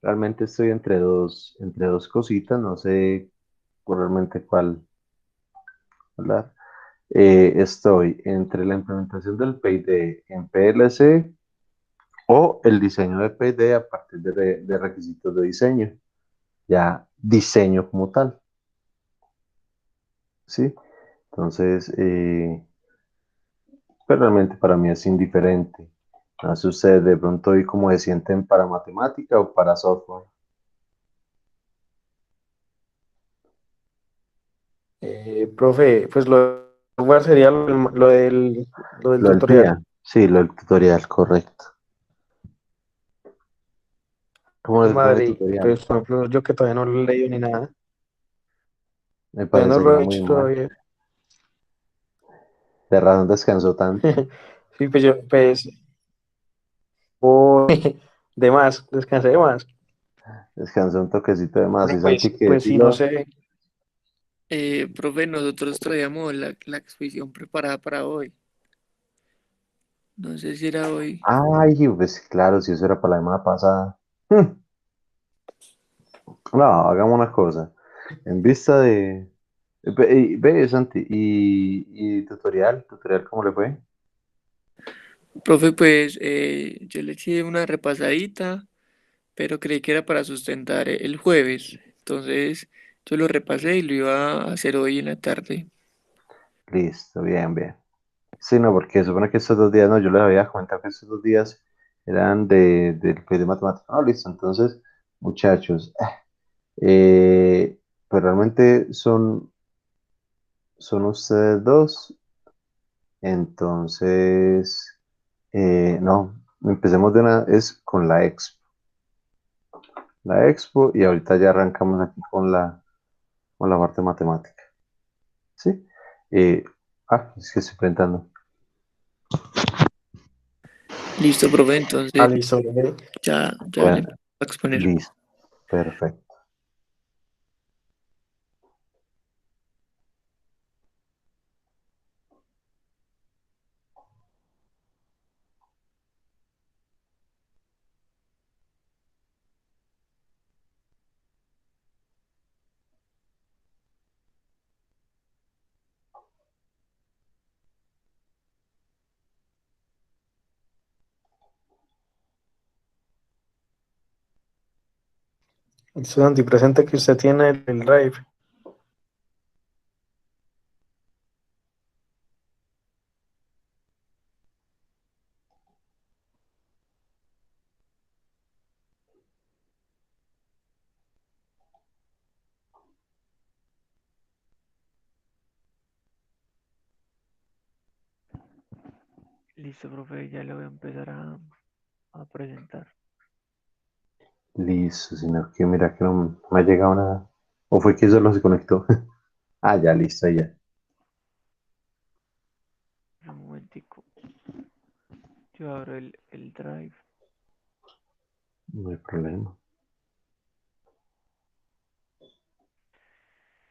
realmente estoy entre dos cositas, no sé realmente cuál hablar. Estoy entre la implementación del Payday en PLC o el diseño de Payday a partir de requisitos de diseño, ya diseño como tal, ¿sí? Entonces, pues realmente para mí es indiferente. No sé ustedes de pronto hoy cómo se sienten para matemática o para software. Profe, pues lo lugar sería lo del Lo del tutorial. PIA, sí, lo del tutorial, correcto. ¿Cómo les fue en el Madre, tutorial? pues por ejemplo, yo que todavía no lo he leído ni nada, Me todavía no parece que lo va he muy hecho mal. todavía. De razón descansó tanto. Sí, pues yo, pues, de más, descansé de más. Descansó un toquecito de más. Bueno, Y pues, Santi, que pues sí, no decirlo. sé. Profe, nosotros traíamos la exposición preparada para hoy. No sé si era hoy. Ay, pues claro, si eso era para la semana pasada. No, hagamos una cosa. En vista de. Ve, Santi, y tutorial, ¿cómo le fue? Profe, pues yo le eché una repasadita, pero creí que era para sustentar el jueves. Entonces yo lo repasé y lo iba a hacer hoy en la tarde. Listo, bien, bien. Sí, no, porque supone que estos 2 días, no, yo les había comentado que estos 2 días eran del quiz de matemáticas. No, listo, entonces, muchachos, pues realmente son ustedes dos, entonces, no, empecemos de una, es con la expo, y ahorita ya arrancamos aquí con la parte matemática, ¿sí? Eh, es que estoy preguntando. Listo, profe, Ah, entonces listo, profe. ya le Bueno, empiezo a exponer. listo, perfecto. Estudiante presente que usted tiene el drive. Listo, profe, ya le voy a empezar a presentar. Listo, sino que mira que no me ha llegado nada. ¿O fue que solo se conectó? Ah, ya, listo, ya. Un momentico, yo abro el drive. No hay problema.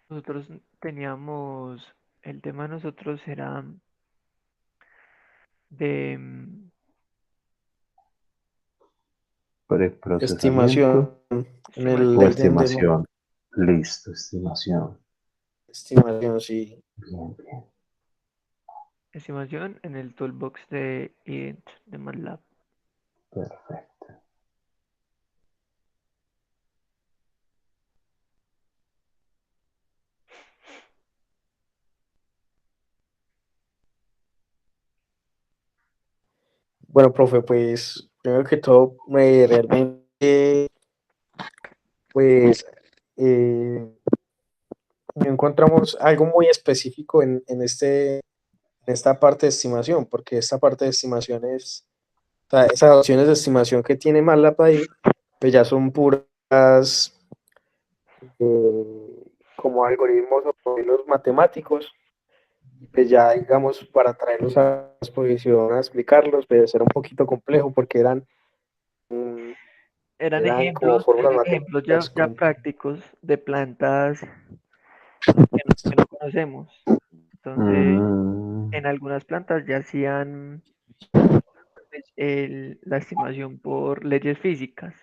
Nosotros teníamos, el tema de nosotros era de Preprocesamiento Estimación en el o estimación. Leiden Demo. estimación. Listo, estimación. Estimación, sí. Bien, bien. Estimación en el toolbox de Ident de MATLAB. Perfecto. Bueno, profe, pues primero que todo, realmente, pues no encontramos algo muy específico en esta parte de estimación, porque esta parte de estimación es, o sea, esas opciones de estimación que tiene MATLAB ahí, pues ya son puras como algoritmos o modelos matemáticos, y pues ya digamos para traerlos a la exposición a explicarlos, pues era un poquito complejo porque mm, eran como fórmulas Eran ejemplos matemáticas. ya prácticos de plantas que no conocemos. Entonces, Mm, en algunas plantas ya hacían pues, la estimación por leyes físicas.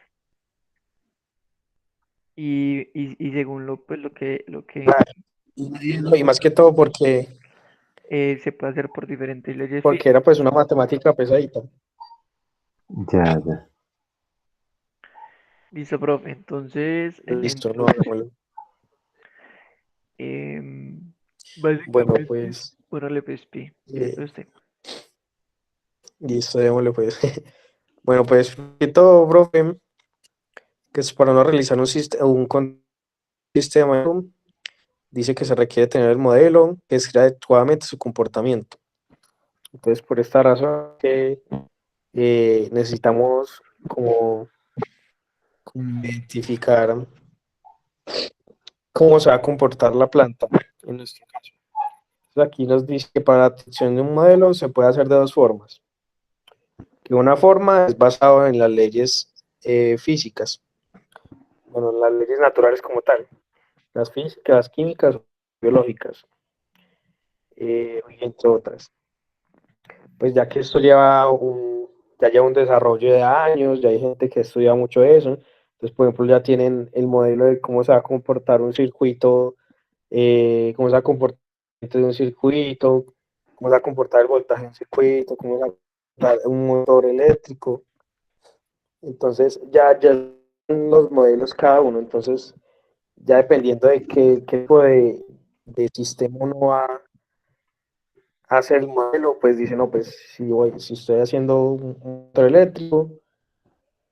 y según pues, lo que Claro. Y más que todo se puede hacer por diferentes leyes porque era pues una matemática pesadita. Ya, ya. Listo, profe. Entonces, Listo, no, hagámoslo. em, Bueno, básicamente, pues, órale, pues, pi, empieza eh, usted. listo, démosle pues. Bueno, pues, que todo, profe, que es para no realizar un sistema, dice que se requiere tener el modelo que describa adecuadamente su comportamiento. Entonces, por esta razón que necesitamos como identificar cómo se va a comportar la planta en nuestro caso. Entonces, aquí nos dice que para la detección de un modelo se puede hacer de dos formas. Que una forma es basada en las leyes físicas, bueno, las leyes naturales como tal, las físicas, las químicas, biológicas, entre otras. Pues ya que esto ya lleva un desarrollo de años, ya hay gente que estudia mucho eso, entonces por ejemplo ya tienen el modelo de cómo se va a comportar un circuito, cómo se va a comportar dentro de un circuito, cómo se va a comportar el voltaje en un circuito, cómo se va a comportar un motor eléctrico, entonces ya son los modelos cada uno, entonces ya dependiendo de qué tipo de sistema uno va hacer el modelo, pues dice, no, pues si estoy haciendo un motor eléctrico,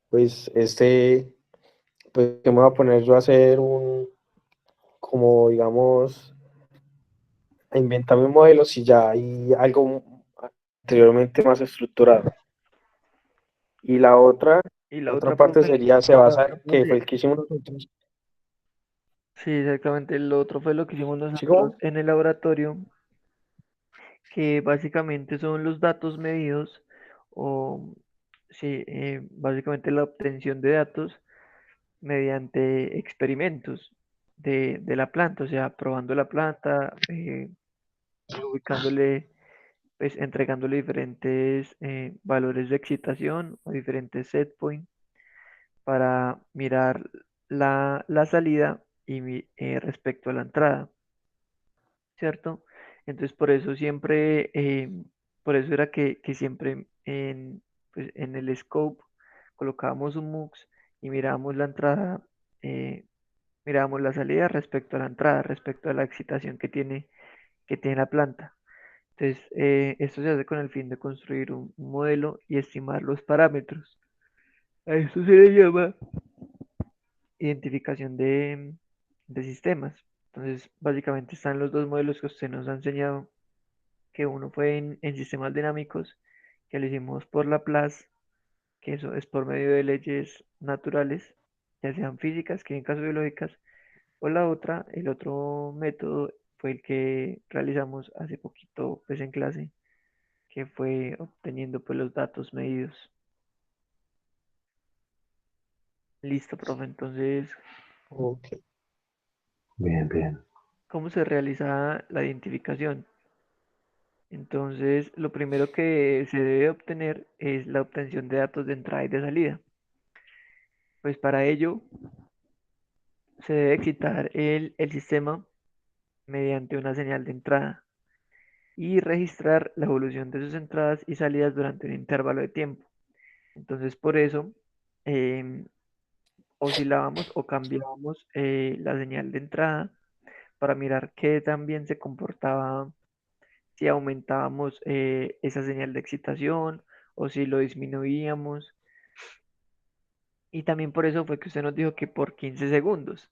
pues pues que me voy a poner yo a hacer como digamos, a inventarme un modelo si ya hay algo anteriormente más estructurado. Y Y la la otra otra, parte profe, sería, se basa en no que fue sé. el que hicimos nosotros. Sí, exactamente. Lo otro fue lo que hicimos ¿Sí, nosotros cómo? en el laboratorio, que básicamente son los datos medidos o, sí, básicamente la obtención de datos mediante experimentos de la planta, o sea, probando la planta, ubicándole, pues entregándole diferentes valores de excitación o diferentes set points para mirar la salida y respecto a la entrada, ¿cierto? Entonces, por eso siempre, por eso era que siempre pues, en el scope colocábamos un MUX y mirábamos la entrada, eh, mirábamos la salida respecto a la entrada, respecto a la excitación que tiene la planta. Entonces, esto se hace con el fin de construir un modelo y estimar los parámetros. A esto se le llama identificación de sistemas. Entonces, básicamente están los dos modelos que usted nos ha enseñado, que uno fue en sistemas dinámicos, que lo hicimos por Laplace, que eso es por medio de leyes naturales, ya sean físicas, que en caso biológicas, o la otra, el otro método fue el que realizamos hace poquito, pues en clase, que fue obteniendo pues los datos medidos. Listo, profe. Entonces, Ok. Bien, bien. ¿cómo se realiza la identificación? Entonces, lo primero que se debe obtener es la obtención de datos de entrada y de salida. Pues para ello se debe excitar el sistema mediante una señal de entrada y registrar la evolución de sus entradas y salidas durante un intervalo de tiempo. Entonces, por eso em, oscilábamos o cambiábamos la señal de entrada para mirar qué tan bien se comportaba si aumentábamos esa señal de excitación o si lo disminuíamos. Y también por eso fue que usted nos dijo que por 15 segundos,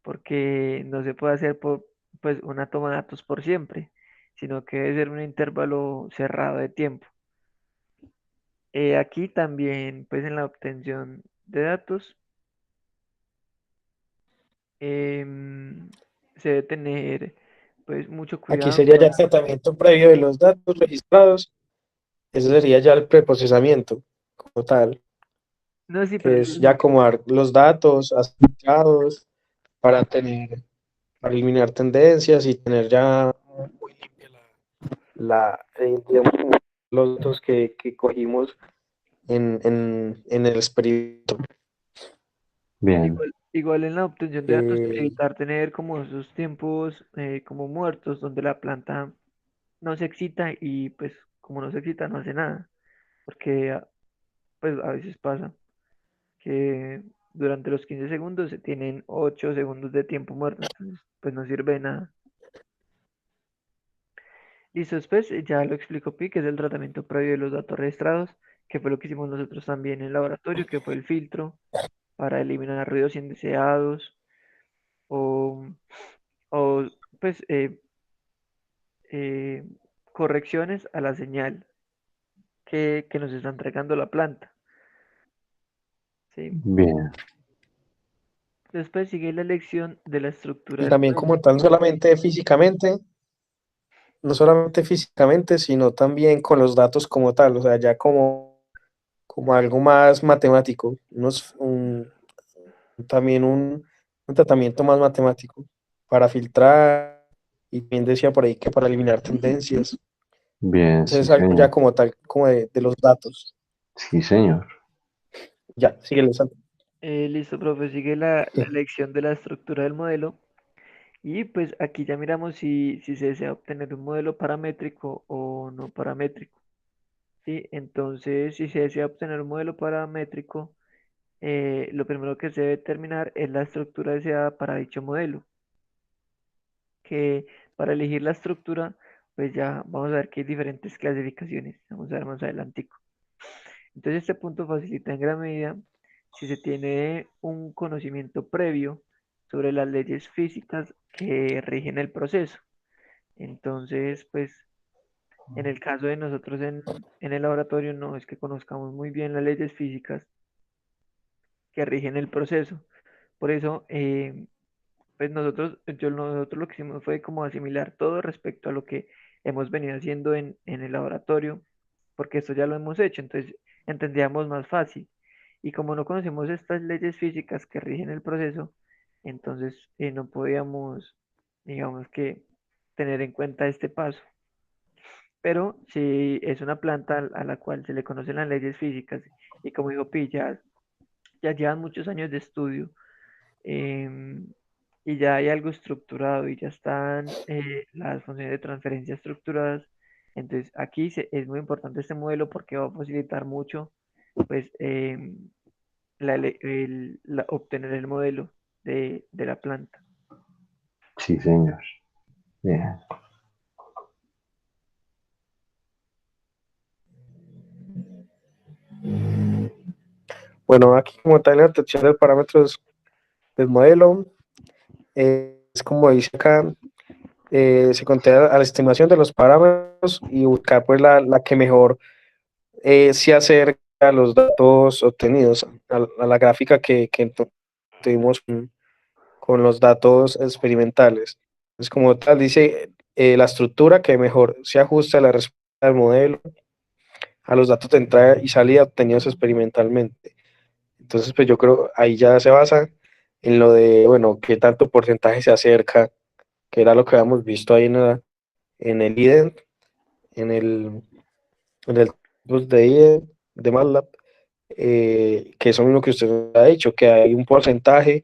porque no se puede hacer por, pues, una toma de datos por siempre, sino que debe ser un intervalo cerrado de tiempo. Aquí también, pues en la obtención de datos, em, se debe tener pues mucho Aquí cuidado sería ya el con... tratamiento previo de los datos registrados. Ese sería ya el preprocesamiento como tal, No, sí, pero que es ya acomodar los datos asociados para para eliminar tendencias y tener ya muy limpia digamos, los datos que cogimos en el experimento. Bien. Igual en la obtención de datos, Eh, evitar tener como esos tiempos como muertos, donde la planta no se excita y pues como no se excita no hace nada, porque pues a veces pasa que durante los 15 segundos se tienen 8 segundos de tiempo muerto, entonces pues no sirve de nada. Listo, después ya lo explicó Pi, que es el tratamiento previo de los datos registrados, que fue lo que hicimos nosotros también en el laboratorio, que fue el filtro para eliminar ruidos indeseados o, o pues eh, correcciones a la señal que nos está entregando la planta, ¿sí? Bien, Después sigue la elección de la estructura y del también modelo. como tal, no solamente físicamente, sino también con los datos como tal, o sea, ya como algo más matemático, también un tratamiento más matemático para filtrar, y bien decía por ahí que para eliminar tendencias. bien, sí, Entonces es algo ya señor. como tal, como de los datos. Sí, señor. Ya, síguele, Santi. Listo, profe, sigue la elección de la estructura del modelo. Y pues aquí ya miramos si se desea obtener un modelo paramétrico o no paramétrico. ¿Sí? Entonces, si se desea obtener un modelo paramétrico, lo primero que se debe determinar es la estructura deseada para dicho modelo. Que para elegir la estructura, pues ya vamos a ver que hay diferentes clasificaciones. Vamos a ver más adelantico. Entonces, este punto facilita en gran medida si se tiene un conocimiento previo sobre las leyes físicas que rigen el proceso. Entonces, pues en el caso de nosotros en el laboratorio no es que conozcamos muy bien las leyes físicas que rigen el proceso. Por eso, pues nosotros lo que hicimos fue como asimilar todo respecto a lo que hemos venido haciendo en el laboratorio, porque esto ya lo hemos hecho, entonces entendíamos más fácil. Y como no conocemos estas leyes físicas que rigen el proceso, entonces no podíamos, digamos que, tener en cuenta este paso. Pero si es una planta a la cual se le conocen las leyes físicas y como dijo Pi, ya llevan muchos años de estudio em, y ya hay algo estructurado y ya están las funciones de transferencia estructuradas, entonces aquí es muy importante este modelo porque va a facilitar mucho pues obtener el modelo de la planta. Sí, señor. Bien. Bueno, aquí como tal la detección de parámetros del modelo, es como dice acá, se considera a la estimación de los parámetros y buscar pues la que mejor se acerca a los datos obtenidos, a la gráfica que tuvimos con los datos experimentales. Es como tal, dice la estructura que mejor se ajusta a la respuesta del modelo, a los datos de entrada y salida obtenidos experimentalmente. Entonces, pues yo creo ahí ya se basa en lo de, bueno, qué tanto porcentaje se acerca, que era lo que habíamos visto ahí en el IDEN, en el, en el bus de IDEN, de MATLAB, que eso mismo que usted ha dicho, que hay un porcentaje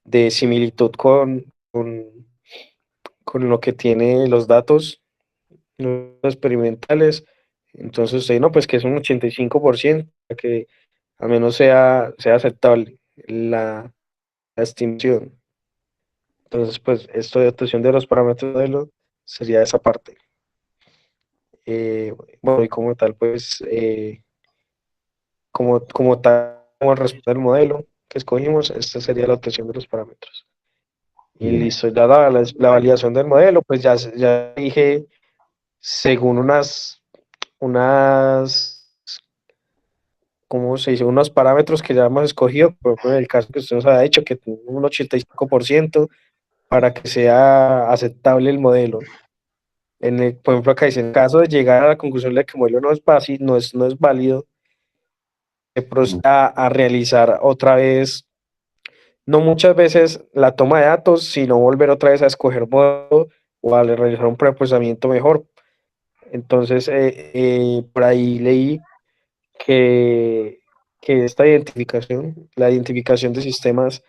de similitud con lo que tiene los experimentales. Entonces, no, pues que es un 85%, que al menos sea aceptable la estimación. Entonces, pues esto de obtención de los parámetros de modelo sería esa parte. Bueno, y como tal, pues, como tal, como responder el modelo que escogimos, esta sería la obtención de los parámetros. Y Bien. listo, ya la validación del modelo, pues ya dije, según unas, ¿cómo se dice? Unos parámetros que ya hemos escogido, por ejemplo, en el caso que usted nos ha dicho, que tiene un 85% para que sea aceptable el modelo. Por ejemplo, acá dice, en caso de llegar a la conclusión de que el modelo no es válido, se proceda a realizar otra vez, no muchas veces la toma de datos, sino volver otra vez a escoger modelo o a realizar un procesamiento mejor. Entonces, por ahí leí que, que esta identificación, la identificación de sistemas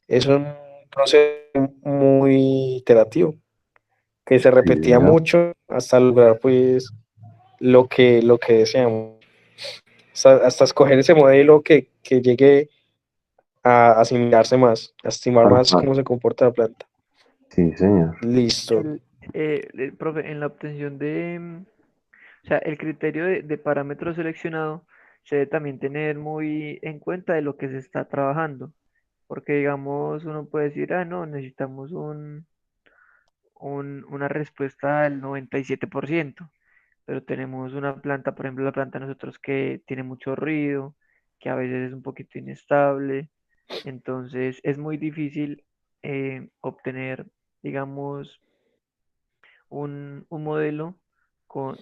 es un proceso muy iterativo, que se Sí, repetía señor. mucho hasta lograr pues lo que deseamos, hasta escoger ese modelo que llegue a asimilarse más, a estimar Tal más cual. cómo se comporta la planta. Sí, señor. Listo. El, profe, en la obtención o sea, el criterio de parámetro seleccionado se debe también tener muy en cuenta de lo que se está trabajando, porque digamos, uno puede decir, ah, no, necesitamos una respuesta del 97%, pero tenemos una planta, por ejemplo, la planta de nosotros que tiene mucho ruido, que a veces es un poquito inestable, entonces es muy difícil obtener, digamos, un modelo con,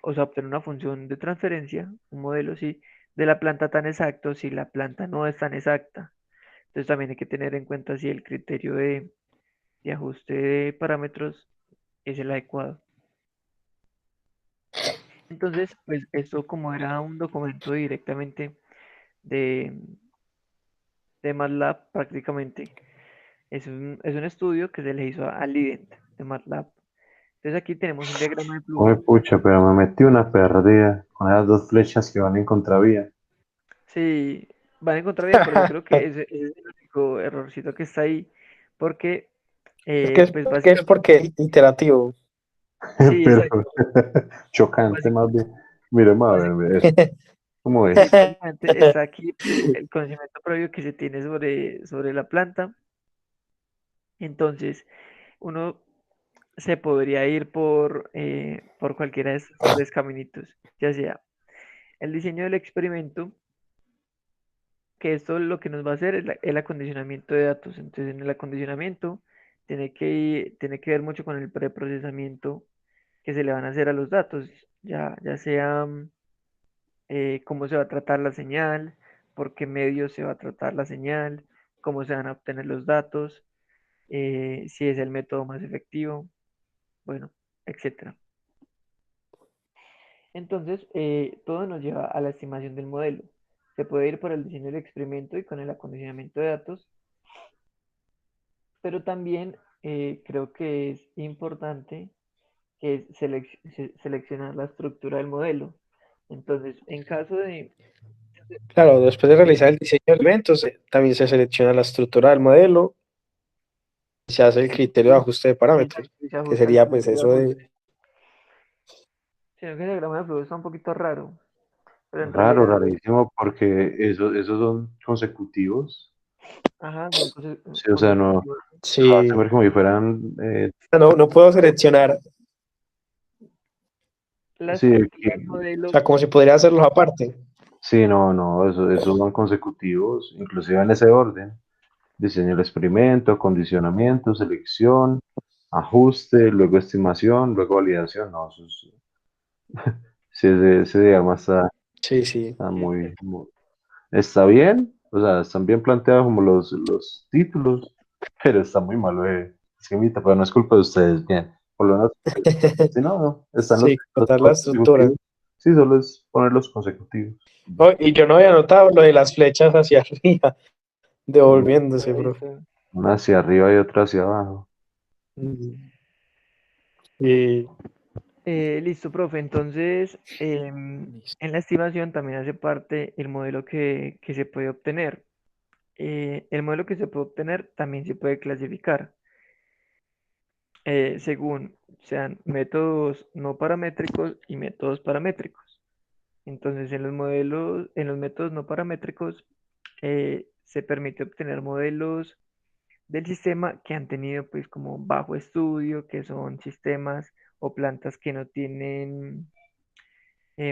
o sea, obtener una función de transferencia, un modelo sí, de la planta tan exacto si la planta no es tan exacta. Entonces también hay que tener en cuenta si el criterio de ajuste de parámetros es el adecuado. Entonces, pues esto como era un documento directamente de, de MATLAB prácticamente, es un estudio que se le hizo al IDENT de MATLAB. Entonces aquí tenemos un diagrama de Uy, flujo. pucha, pero me metí una perdida con esas dos flechas que van en contravía. Sí, van a encontrar bien, pero yo creo que ese es el único errorcito que está ahí, porque, pues Que es básicamente, porque iterativo. sí, Pero exacto. chocante más bien. Mire, a Básicamente, ver, eso. ¿Cómo sí, es? básicamente está aquí el conocimiento previo que se tiene sobre la planta. Entonces, uno se podría ir por cualquiera de estos tres caminitos, ya sea el diseño del experimento, que esto lo que nos va a hacer es el acondicionamiento de datos. Entonces, en el acondicionamiento tiene que ver mucho con el preprocesamiento que se le van a hacer a los datos, ya sea cómo se va a tratar la señal, por qué medio se va a tratar la señal, cómo se van a obtener los datos, si es el método más efectivo, bueno, etcétera. Entonces, todo nos lleva a la estimación del modelo. Se puede ir por el diseño del experimento y con el acondicionamiento de datos, pero también creo que es importante que es seleccionar la estructura del modelo. Entonces, en caso de... Claro, después de realizar el diseño de elementos, también se selecciona la estructura del modelo y se hace el criterio de ajuste de parámetros, Exacto, y se que ajusta el sería pues criterio de eso de... ajuste. Sino que el diagrama de flujo está un poquito raro, pero en Raro, realidad, rarísimo, porque esos son consecutivos. ajá, son Sí, o sea, no, no consecutivos. hace Sí, ver como si fueran, no puedo seleccionar, La sí, estructura del o modelo, sea, como si podría hacerlos aparte. sí, no, no, esos son consecutivos, inclusive en ese orden. Diseño del experimento, acondicionamiento, selección, ajuste, luego estimación, luego validación. No, sí, ese diagrama Sí, sí. está sí, está bien, o sea, están bien planteados como los títulos, pero está muy malo el esquemita, pero no es culpa de ustedes, bien. Por lo menos, si no, no, están Sí, los contar la estructura. consecutivos. Sí, solo es poner los consecutivos. Oh, y yo no había notado lo de las flechas hacia arriba, devolviéndose, ahí profe. está. Una hacia arriba y otra hacia abajo. Mm. Y Listo, profe. Entonces, en la estimación también hace parte el modelo que se puede obtener. El modelo que se puede obtener también se puede clasificar según sean métodos no paramétricos y métodos paramétricos. Entonces, en los métodos no paramétricos, se permite obtener modelos del sistema que han tenido pues como bajo estudio, que son sistemas o plantas que no tienen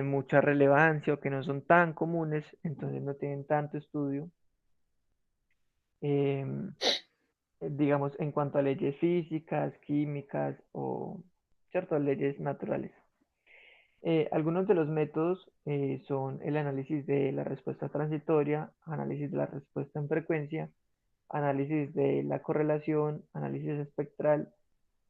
mucha relevancia o que no son tan comunes, entonces no tienen tanto estudio, em, digamos, en cuanto a leyes físicas, químicas o ciertas leyes naturales. Algunos de los métodos son el análisis de la respuesta transitoria, análisis de la respuesta en frecuencia, análisis de la correlación, análisis espectral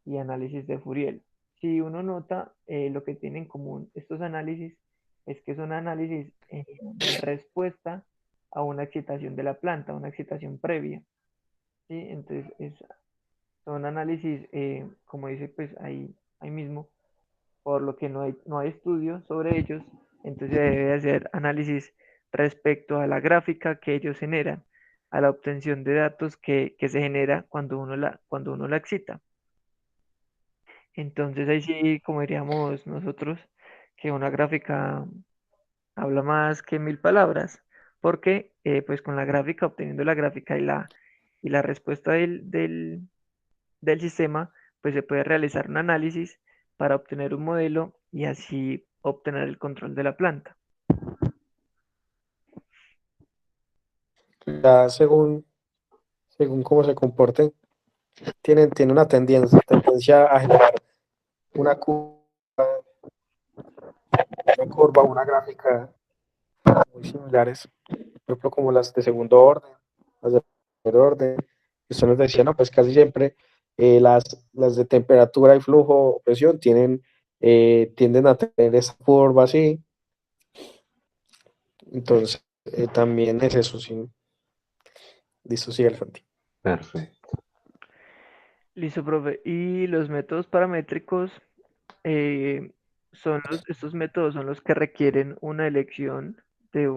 y análisis de Fourier. Si uno nota, lo que tienen en común estos análisis es que son análisis de respuesta a una excitación de la planta, una excitación previa, ¿sí? Entonces son análisis, como dice pues ahí mismo, por lo que no hay estudios sobre ellos, entonces se debe hacer análisis respecto a la gráfica que ellos generan, a la obtención de datos que se genera cuando uno la excita. Entonces ahí sí, como diríamos nosotros, que una gráfica habla más que mil palabras, porque pues con la gráfica, obteniendo la gráfica y la respuesta del sistema, pues se puede realizar un análisis para obtener un modelo y así obtener el control de la planta. Ya según cómo se comporten, tiene una tendencia a generar una curva, una gráfica muy similares, por ejemplo, como las de segundo orden, las de primer orden. Usted nos decía, no, pues casi siempre las de temperatura y flujo o presión tienden a tener esa curva así. Entonces, también es eso, sí. Listo, sigue Alfonso. Perfecto. Listo, profe. Y los métodos paramétricos estos métodos son los que requieren una elección de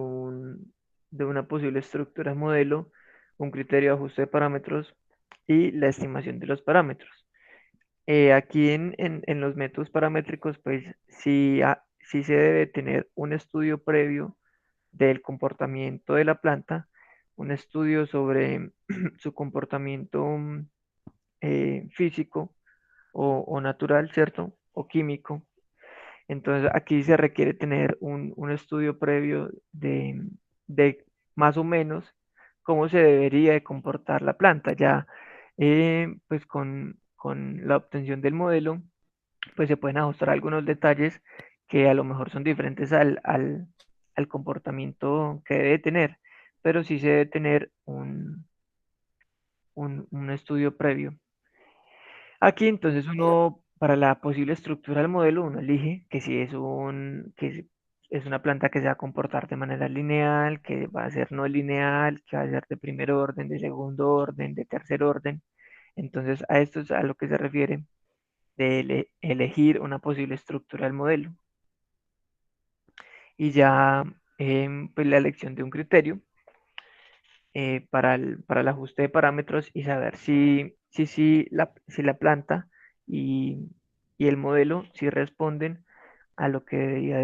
de una posible estructura modelo, un criterio de ajuste de parámetros y la estimación de los parámetros. Aquí en los métodos paramétricos, pues sí se debe tener un estudio previo del comportamiento de la planta, un estudio sobre su comportamiento físico o natural, ¿cierto? O químico. Entonces aquí se requiere tener un estudio previo de más o menos cómo se debería de comportar la planta. Ya pues con la obtención del modelo, pues se pueden ajustar algunos detalles que a lo mejor son diferentes al comportamiento que debe tener, pero sí se debe tener un estudio previo. Aquí entonces uno, para la posible estructura del modelo, uno elige que si es una planta que se va a comportar de manera lineal, que va a ser no lineal, que va a ser de primer orden, de segundo orden, de tercer orden. Entonces a esto es a lo que se refiere de elegir una posible estructura del modelo. Y ya pues la elección de un criterio para el ajuste de parámetros y saber si la planta y, y el modelo si responden a lo que debería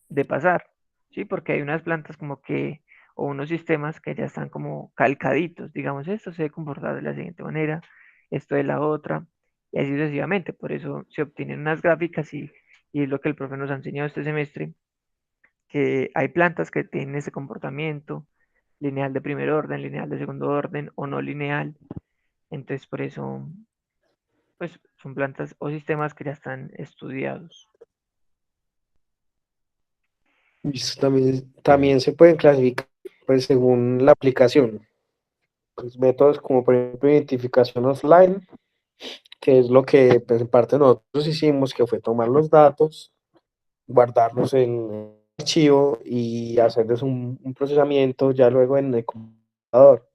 de pasar, ¿sí? Porque hay unas plantas como que, o unos sistemas que ya están como calcaditos, digamos, esto se debe comportar de la siguiente manera, esto de la otra, y así sucesivamente. Por eso se obtienen unas gráficas y es lo que el profe nos ha enseñado este semestre, que hay plantas que tienen ese comportamiento lineal de primer orden, lineal de segundo orden o no lineal. Entonces, por eso, pues son plantas o sistemas que ya están estudiados. Listo, también se pueden clasificar pues, según la aplicación. Pues, métodos como por ejemplo identificación offline, que es lo que pues, en parte nosotros hicimos, que fue tomar los datos, guardarlos en un archivo y hacerles un procesamiento ya luego en el computador.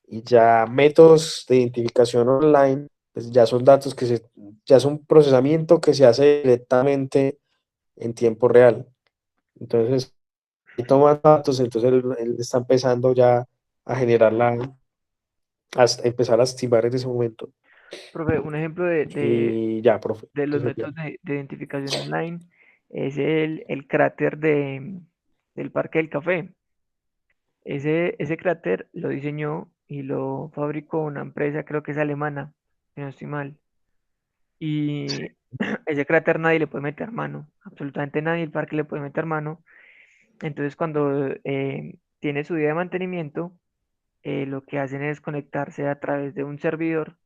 Y ya métodos de identificación online, pues ya son datos ya es un procesamiento que se hace directamente en tiempo real. Entonces, y toma datos, entonces él está empezando ya a generar empezar a estimar en ese momento. Profe, un ejemplo Y ya, profe. de los Eso sería. métodos de identificación online es el cráter del Parque del Café. Ese cráter lo diseñó y lo fabricó una empresa, creo que es alemana, si no estoy mal. Y ese cráter nadie le puede meter mano, absolutamente nadie, el parque le puede meter mano. Entonces cuando tiene su día de mantenimiento, lo que hacen es conectarse a través de un servidor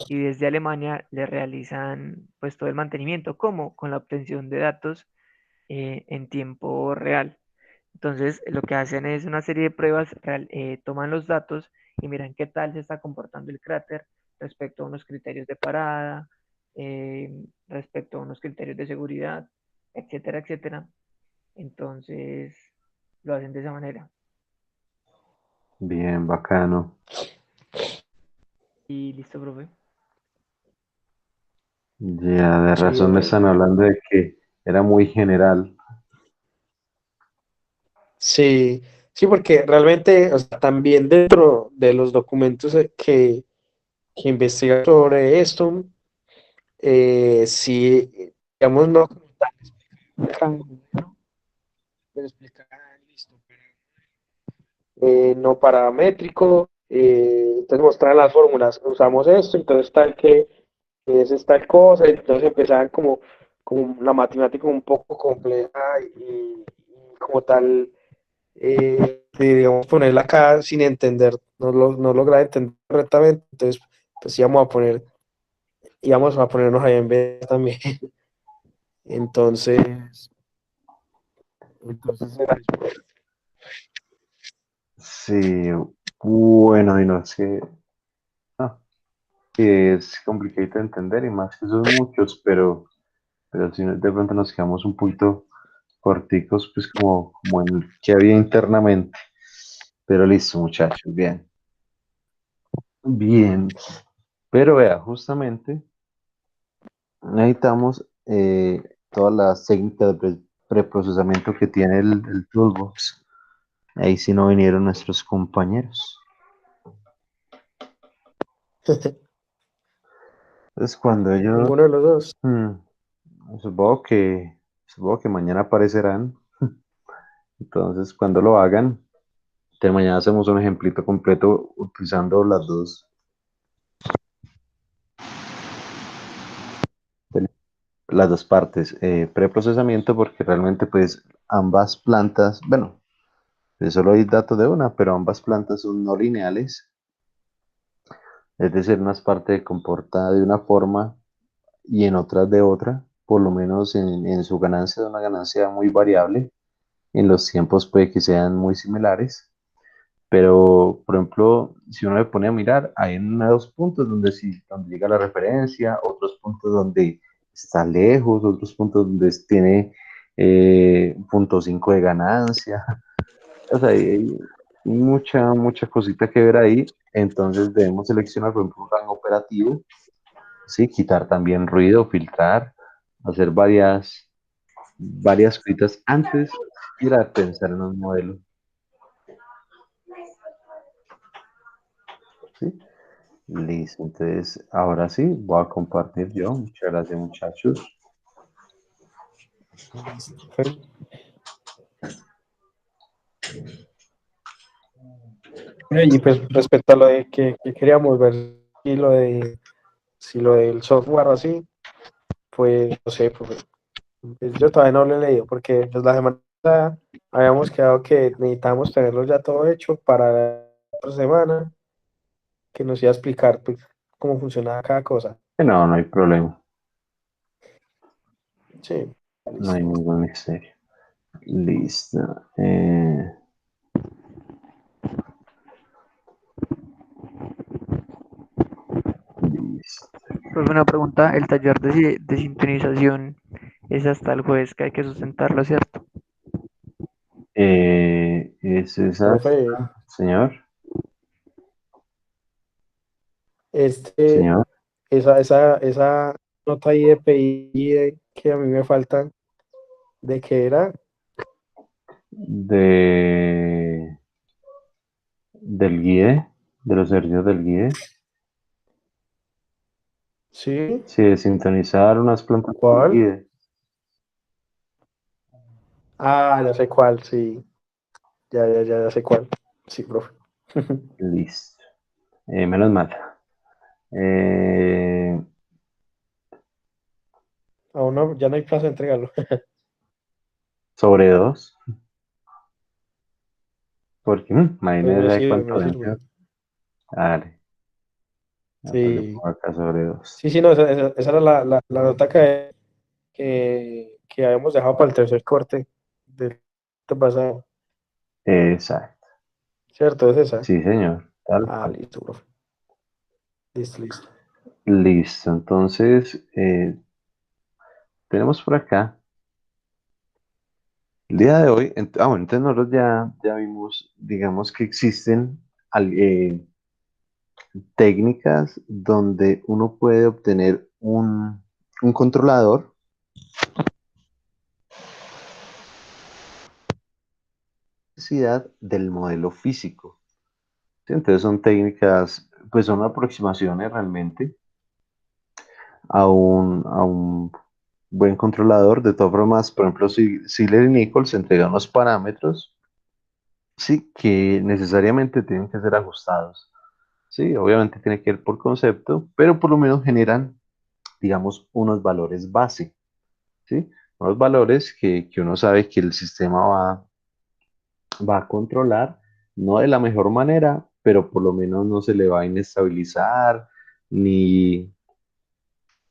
y desde Alemania le realizan pues todo el mantenimiento, como con la obtención de datos en tiempo real. Entonces, lo que hacen es una serie de pruebas, toman los datos y miran qué tal se está comportando el cráter respecto a unos criterios de parada, respecto a unos criterios de seguridad, etcétera, etcétera. Entonces, lo hacen de esa manera. Bien, bacano. Y listo, profe. Ya, de Sí, razón me están hablando de que era muy general. sí, sí, porque realmente, o sea, también dentro de los documentos que investigan sobre esto, sí, digamos, no como tal, explican, ¿no? Pero explican, listo, no paramétrico, entonces mostrar las fórmulas, usamos esto, entonces tal que es tal cosa, entonces empezaban como una matemática un poco compleja y como tal, digamos, ponerla acá sin entender, no lograr entender correctamente, entonces pues íbamos a ponernos ahí en vez también. Entonces, era eso. Sí, bueno, y no es que no, sí, es complicado de entender y más que son muchos, pero si de pronto nos quedamos un poquito corticos, pues como en el que había internamente. Pero listo, muchachos, bien. Bien, pero vea, justamente necesitamos todas las técnicas de preprocesamiento que tiene el Toolbox. Ahí sí no vinieron nuestros compañeros. Entonces, cuando ellos, Ninguno de los dos. hmm, supongo que mañana aparecerán. Entonces, cuando lo hagan, de mañana hacemos un ejemplito completo utilizando las dos partes. Preprocesamiento, porque realmente, pues, ambas plantas, bueno, solo hay datos de una, pero ambas plantas son no lineales. Es decir, unas partes se comporta de una forma y en otras de otra, por lo menos en su ganancia, de una ganancia muy variable. En los tiempos puede que sean muy similares, pero por ejemplo, si uno le pone a mirar, hay unos puntos donde sí, donde llega la referencia, otros puntos donde está lejos, otros puntos donde tiene 0,5 de ganancia. O sea, hay mucha cosita que ver ahí. Entonces debemos seleccionar, por ejemplo, un rango operativo, ¿sí? Quitar también ruido, filtrar, hacer varias cositas antes de ir a pensar en un modelo. ¿Sí? Listo, entonces ahora sí voy a compartir yo. Muchas gracias, muchachos. Y pues respecto a lo de que queríamos ver y lo de si lo del software o así, pues no sé, pues, yo todavía no lo he leído porque pues, la semana pasada habíamos quedado que necesitábamos tenerlo ya todo hecho para la otra semana, que nos iba a explicar pues, cómo funcionaba cada cosa. No, no hay problema, Sí, no hay listo. ningún misterio. Listo. Listo. Profe, una pregunta, el taller de sintonización es hasta el jueves que hay que sustentarlo, ¿cierto? ¿Es esa, Profe, señor? este, Señor, esa nota ahí de PI que a mí me falta, ¿de qué era? de, del guía, de los servicios del guía. ¿Sí? Sí, de sintonizar unas plantas del ¿Cuál? guía. Ah, ya sé cuál, sí. Ya sé cuál. Sí, profe. Listo. Menos mal. Eh, Aún no, ya no hay plazo de entregarlo. sobre dos, porque Pues imagínese de cuánto me sirve. venció. Dale, pues le Sí, pongo acá sobre dos. sí, no, esa era la nota que habíamos dejado para el tercer corte del corte pasado. Exacto. ¿Cierto? Es esa. Sí, señor. Tal Ah, cual. listo, profe. Listo. Listo. Entonces, tenemos por acá el día de hoy. Bueno, entonces nosotros ya vimos, digamos que existen técnicas donde uno puede obtener un controlador necesidad del modelo físico. ¿Sí? Entonces son técnicas, pues son aproximaciones realmente a un buen controlador. De todas formas, por ejemplo, si Ziegler y Nichols entregan unos parámetros, sí, que necesariamente tienen que ser ajustados. Sí, obviamente tiene que ir por concepto, pero por lo menos generan, digamos, unos valores base, ¿sí? Unos valores que uno sabe que el sistema va a controlar, no de la mejor manera, pero por lo menos no se le va a inestabilizar, ni,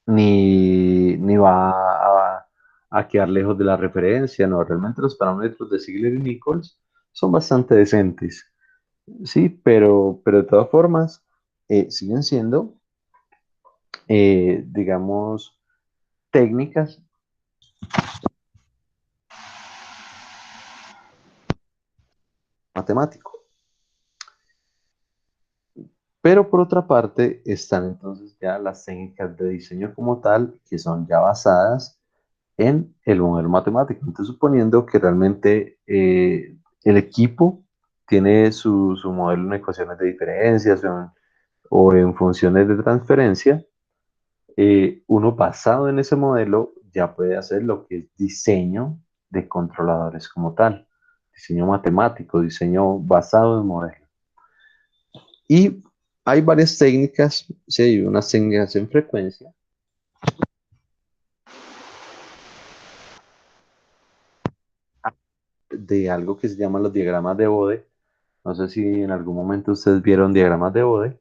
ni va a quedar lejos de la referencia, no, realmente los parámetros de Ziegler y Nichols son bastante decentes, sí, pero de todas formas siguen siendo, digamos, técnicas matemáticas. Pero por otra parte están entonces ya las técnicas de diseño como tal, que son ya basadas en el modelo matemático. Entonces, suponiendo que realmente el equipo tiene su modelo en ecuaciones de diferencias o en funciones de transferencia, uno basado en ese modelo ya puede hacer lo que es diseño de controladores como tal, diseño matemático, diseño basado en modelos. Y hay varias técnicas, sí, hay unas técnicas en frecuencia de algo que se llaman los diagramas de Bode. No sé si en algún momento ustedes vieron diagramas de Bode,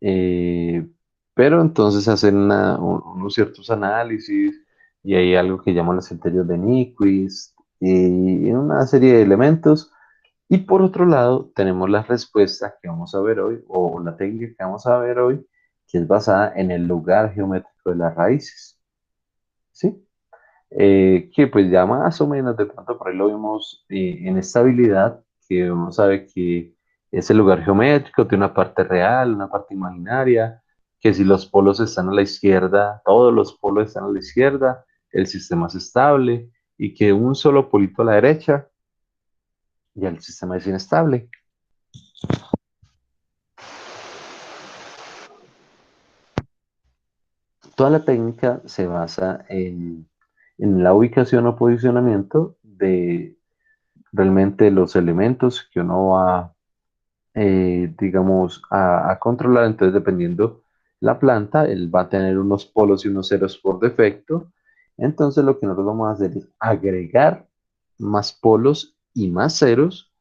eh, pero entonces hacen unos ciertos análisis y hay algo que llaman los criterios de Nyquist y una serie de elementos. Y por otro lado, tenemos la respuesta que vamos a ver hoy, o la técnica que vamos a ver hoy, que es basada en el lugar geométrico de las raíces. ¿Sí? Que pues ya más o menos de pronto por ahí lo vimos en estabilidad, que uno sabe que es el lugar geométrico, tiene una parte real, una parte imaginaria, que si los polos están a la izquierda, todos los polos están a la izquierda, el sistema es estable, y que un solo polito a la derecha, ya el sistema es inestable. Toda la técnica se basa en la ubicación o posicionamiento de realmente los elementos que uno va, digamos, a controlar. Entonces, dependiendo la planta, él va a tener unos polos y unos ceros por defecto. Entonces, lo que nosotros vamos a hacer es agregar más polos y más ceros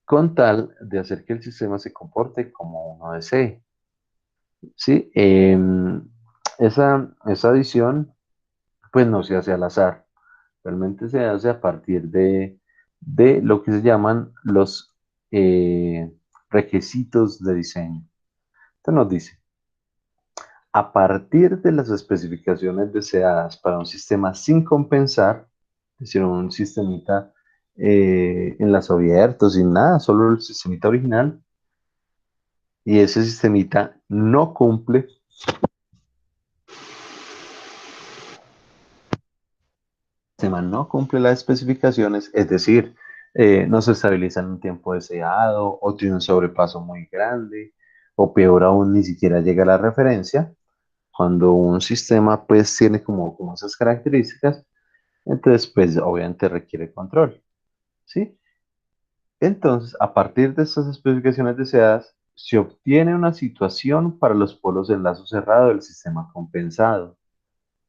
con tal de hacer que el sistema se comporte como uno desee. ¿Sí? Esa adición, pues no se hace al azar. Realmente se hace a partir de lo que se llaman los requisitos de diseño. Entonces nos dice, a partir de las especificaciones deseadas para un sistema sin compensar, es decir, un sistemita en las abiertos, sin nada, solo el sistemita original, y ese sistemita no cumple, no cumple las especificaciones, es decir, no se estabiliza en un tiempo deseado, o tiene un sobrepaso muy grande, o peor aún, ni siquiera llega a la referencia. Cuando un sistema pues tiene como esas características, entonces pues obviamente requiere control, ¿sí? Entonces, a partir de estas especificaciones deseadas, se obtiene una situación para los polos de enlazo cerrado del sistema compensado.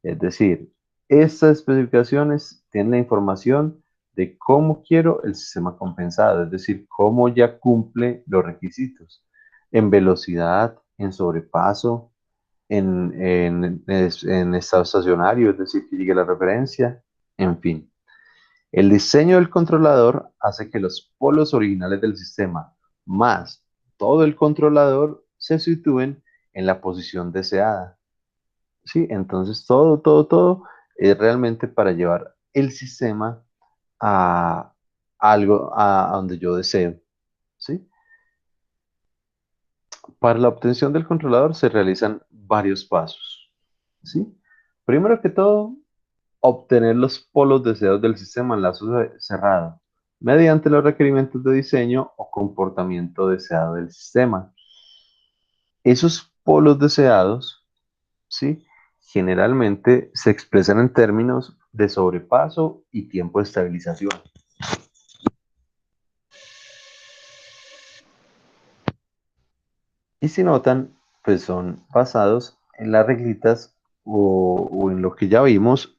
Es decir, estas especificaciones tienen la información de cómo quiero el sistema compensado, es decir, cómo ya cumple los requisitos en velocidad, en sobrepaso, en estado estacionario, es decir, que llegue a la referencia, en fin. El diseño del controlador hace que los polos originales del sistema más todo el controlador se sitúen en la posición deseada. ¿Sí? Entonces todo es realmente para llevar el sistema a algo a donde yo deseo. ¿sí? Para la obtención del controlador se realizan varios pasos, ¿sí? Primero que todo, obtener los polos deseados del sistema en lazo cerrado mediante los requerimientos de diseño o comportamiento deseado del sistema. Esos polos deseados, ¿sí? Generalmente se expresan en términos de sobrepaso y tiempo de estabilización. Y si notan, pues son basados en las reglitas o en lo que ya vimos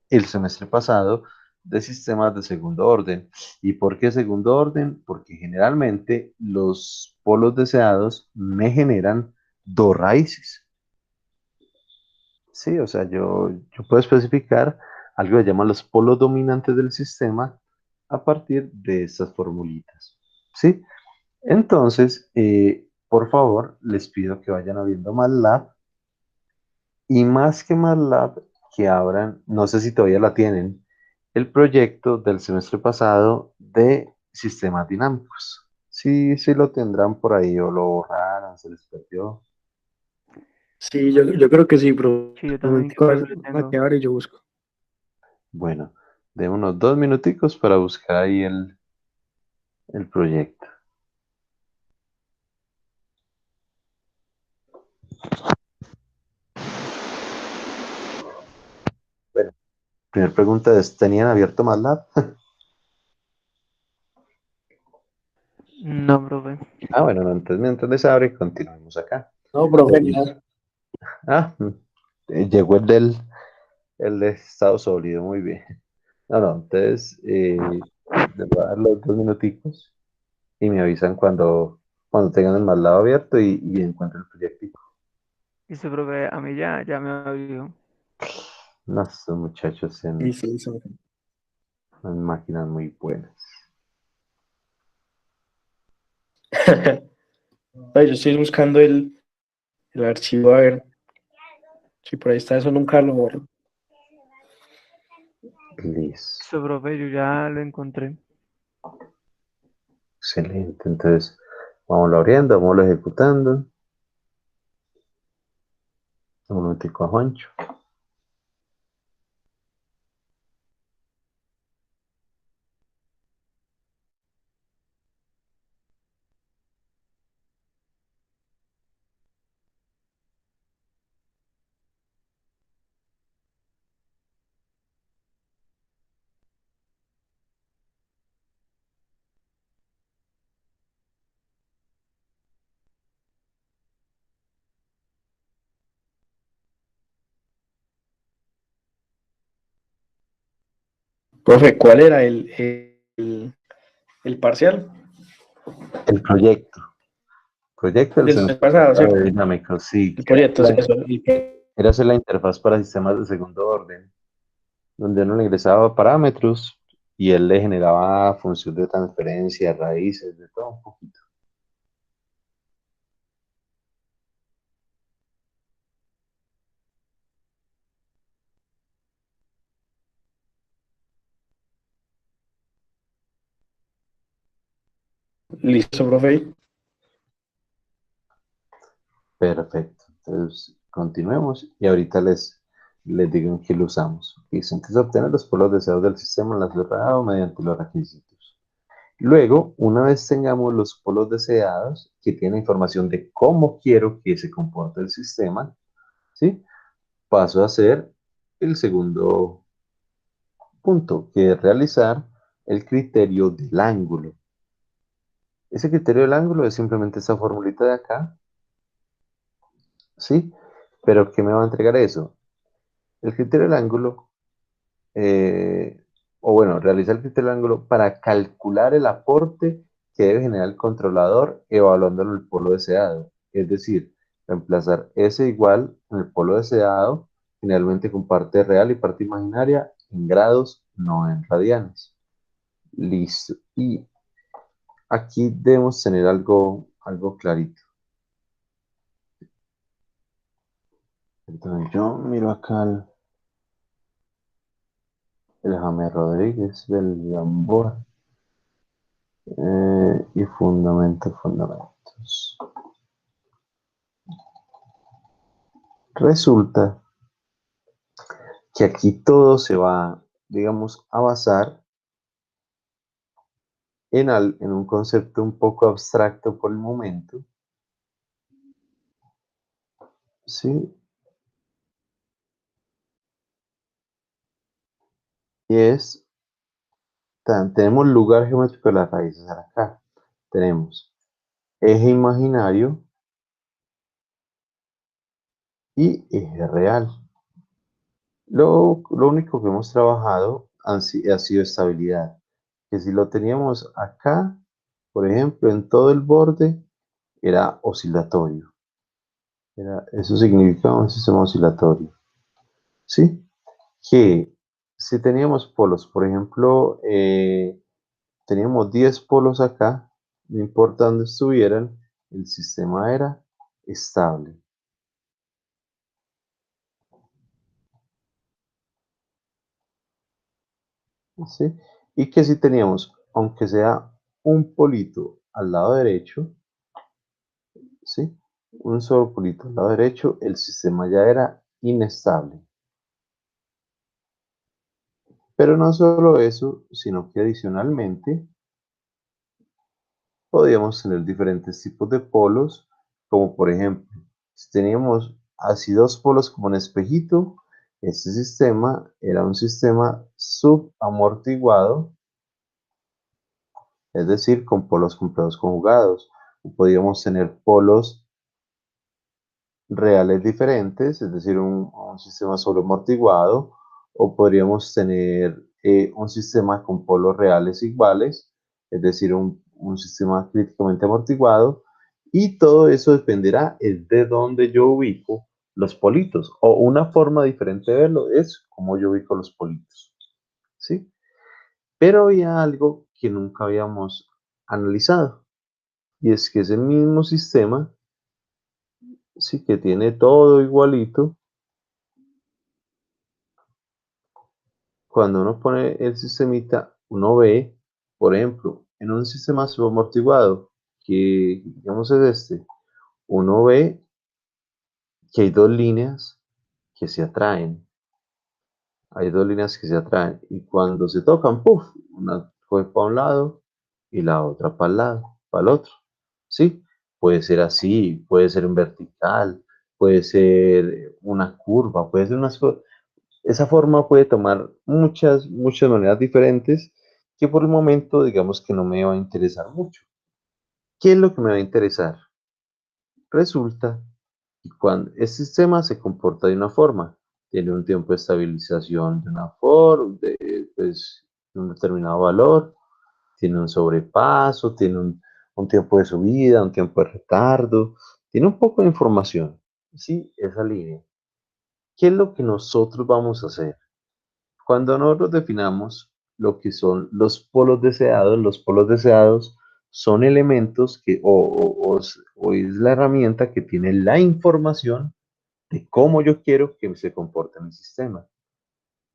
el semestre pasado de sistemas de segundo orden. ¿Y por qué segundo orden? Porque generalmente los polos deseados me generan dos raíces. Sí, o sea, yo puedo especificar algo que llaman los polos dominantes del sistema a partir de estas formulitas. ¿Sí? Entonces, por favor, les pido que vayan abriendo MATLAB y más que MATLAB, que abran, no sé si todavía la tienen, el proyecto del semestre pasado de sistemas dinámicos. Sí, sí lo tendrán por ahí o lo borraron, se les perdió. Sí, yo creo que sí, pero Sí, yo un también momentico, a creo ver, que lo a tengo. que abre y yo busco. Bueno, de unos 2 minuticos para buscar ahí el proyecto. Bueno, primera pregunta es, ¿tenían abierto MATLAB? No, profe. Ah, bueno, no, entonces mientras les abre, continuemos acá. No, profe, Entonces, ya. llegó el de estado sólido, muy bien. No, no, entonces les voy a dar los 2 minuticos y me avisan cuando tengan el MATLAB abierto y encuentren el proyectico. Listo, profe, a mí ya me abrió. No, estos muchachos Listo, listo. en máquinas muy buenas. Ay, yo estoy buscando el archivo, a ver si por ahí está, eso nunca lo borro. Listo, Listo, profe, yo ya lo encontré. excelente. Entonces, vamos abriendo, vamos ejecutando. Un momentico a Juancho. Profe, ¿cuál era el parcial? El proyecto del Del semestre semestre pasado, pasado de ¿cierto? dinámicos, sí, El proyecto, sí, eso. era hacer la interfaz para sistemas de segundo orden, donde uno le ingresaba parámetros y él le generaba función de transferencia, raíces, de todo un poquito. Listo, profe. Perfecto. Entonces, continuemos y ahorita les digo en qué lo usamos. Dice, entonces obtener los polos deseados del sistema en la cerrado mediante los requisitos. Luego, una vez tengamos los polos deseados, que tienen información de cómo quiero que se comporte el sistema, ¿sí? Paso a hacer el segundo punto, que es realizar el criterio del ángulo. Ese criterio del ángulo es simplemente esta formulita de acá, ¿sí? Pero ¿qué me va a entregar eso? El criterio del ángulo, eh, o bueno, realiza el criterio del ángulo para calcular el aporte que debe generar el controlador evaluándolo en el polo deseado. Es decir, reemplazar S igual en el polo deseado, generalmente con parte real y parte imaginaria, en grados, no en radianes. Listo. Y aquí debemos tener algo clarito. Entonces yo miro acá el James Rodríguez del Gamboa. y fundamentos. Resulta que aquí todo se va, digamos, a basar en un concepto un poco abstracto por el momento, ¿sí? Y tenemos lugar geométrico de las raíces acá. Tenemos eje imaginario y eje real. Lo único que hemos trabajado ha sido estabilidad. Que si lo teníamos acá, por ejemplo, en todo el borde, era oscilatorio. Eso significaba un sistema oscilatorio. ¿Sí? Que si teníamos polos, por ejemplo, teníamos 10 polos acá, no importa dónde estuvieran, el sistema era estable. ¿Sí? Y que si teníamos, aunque sea un polito al lado derecho, ¿sí? Un solo polito al lado derecho, el sistema ya era inestable. Pero no solo eso, sino que adicionalmente podíamos tener diferentes tipos de polos, como por ejemplo, si teníamos así dos polos como un espejito, este sistema era un sistema subamortiguado, es decir, con polos completos conjugados. Podíamos tener polos reales diferentes, es decir, un sistema solo amortiguado, o podríamos tener un sistema con polos reales iguales, es decir, un sistema críticamente amortiguado, y todo eso dependerá de dónde yo ubico los politos, o una forma diferente de verlo es cómo yo ubico los politos, ¿sí? Pero había algo que nunca habíamos analizado, y es que ese mismo sistema, sí que tiene todo igualito, cuando uno pone el sistemita, uno ve, por ejemplo, en un sistema subamortiguado, que digamos es este, uno ve que hay dos líneas que se atraen. Hay dos líneas que se atraen y cuando se tocan, ¡puf! Una fue para un lado y la otra para el lado, para el otro. ¿Sí? Puede ser así, puede ser en vertical, puede ser una curva, puede ser unas cosas. Esa forma puede tomar muchas maneras diferentes que por el momento digamos que no me va a interesar mucho. ¿Qué es lo que me va a interesar? Resulta que cuando el sistema se comporta de una forma, tiene un tiempo de estabilización de una forma, pues, de un determinado valor, tiene un sobrepaso, tiene un tiempo de subida, un tiempo de retardo, tiene un poco de información, ¿sí? Esa línea. ¿Qué es lo que nosotros vamos a hacer? Cuando nosotros definamos lo que son los polos deseados son elementos que, o es la herramienta que tiene la información de cómo yo quiero que se comporte mi sistema.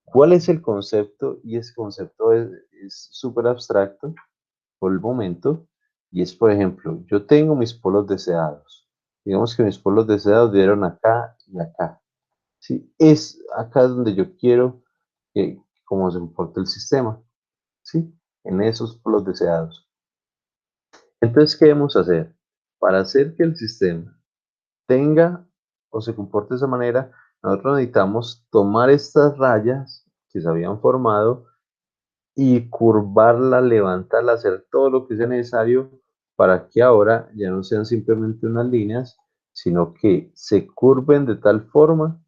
¿Cuál es el concepto? Y ese concepto es súper abstracto por el momento. Y es, por ejemplo, yo tengo mis polos deseados. Digamos que mis polos deseados dieron acá y acá. ¿Sí? Es acá donde yo quiero que cómo se comporte el sistema, ¿sí? En esos polos deseados. Entonces, ¿qué debemos hacer? Para hacer que el sistema tenga o se comporte de esa manera, nosotros necesitamos tomar estas rayas que se habían formado y curvarlas, levantarlas, hacer todo lo que sea necesario para que ahora ya no sean simplemente unas líneas, sino que se curven de tal forma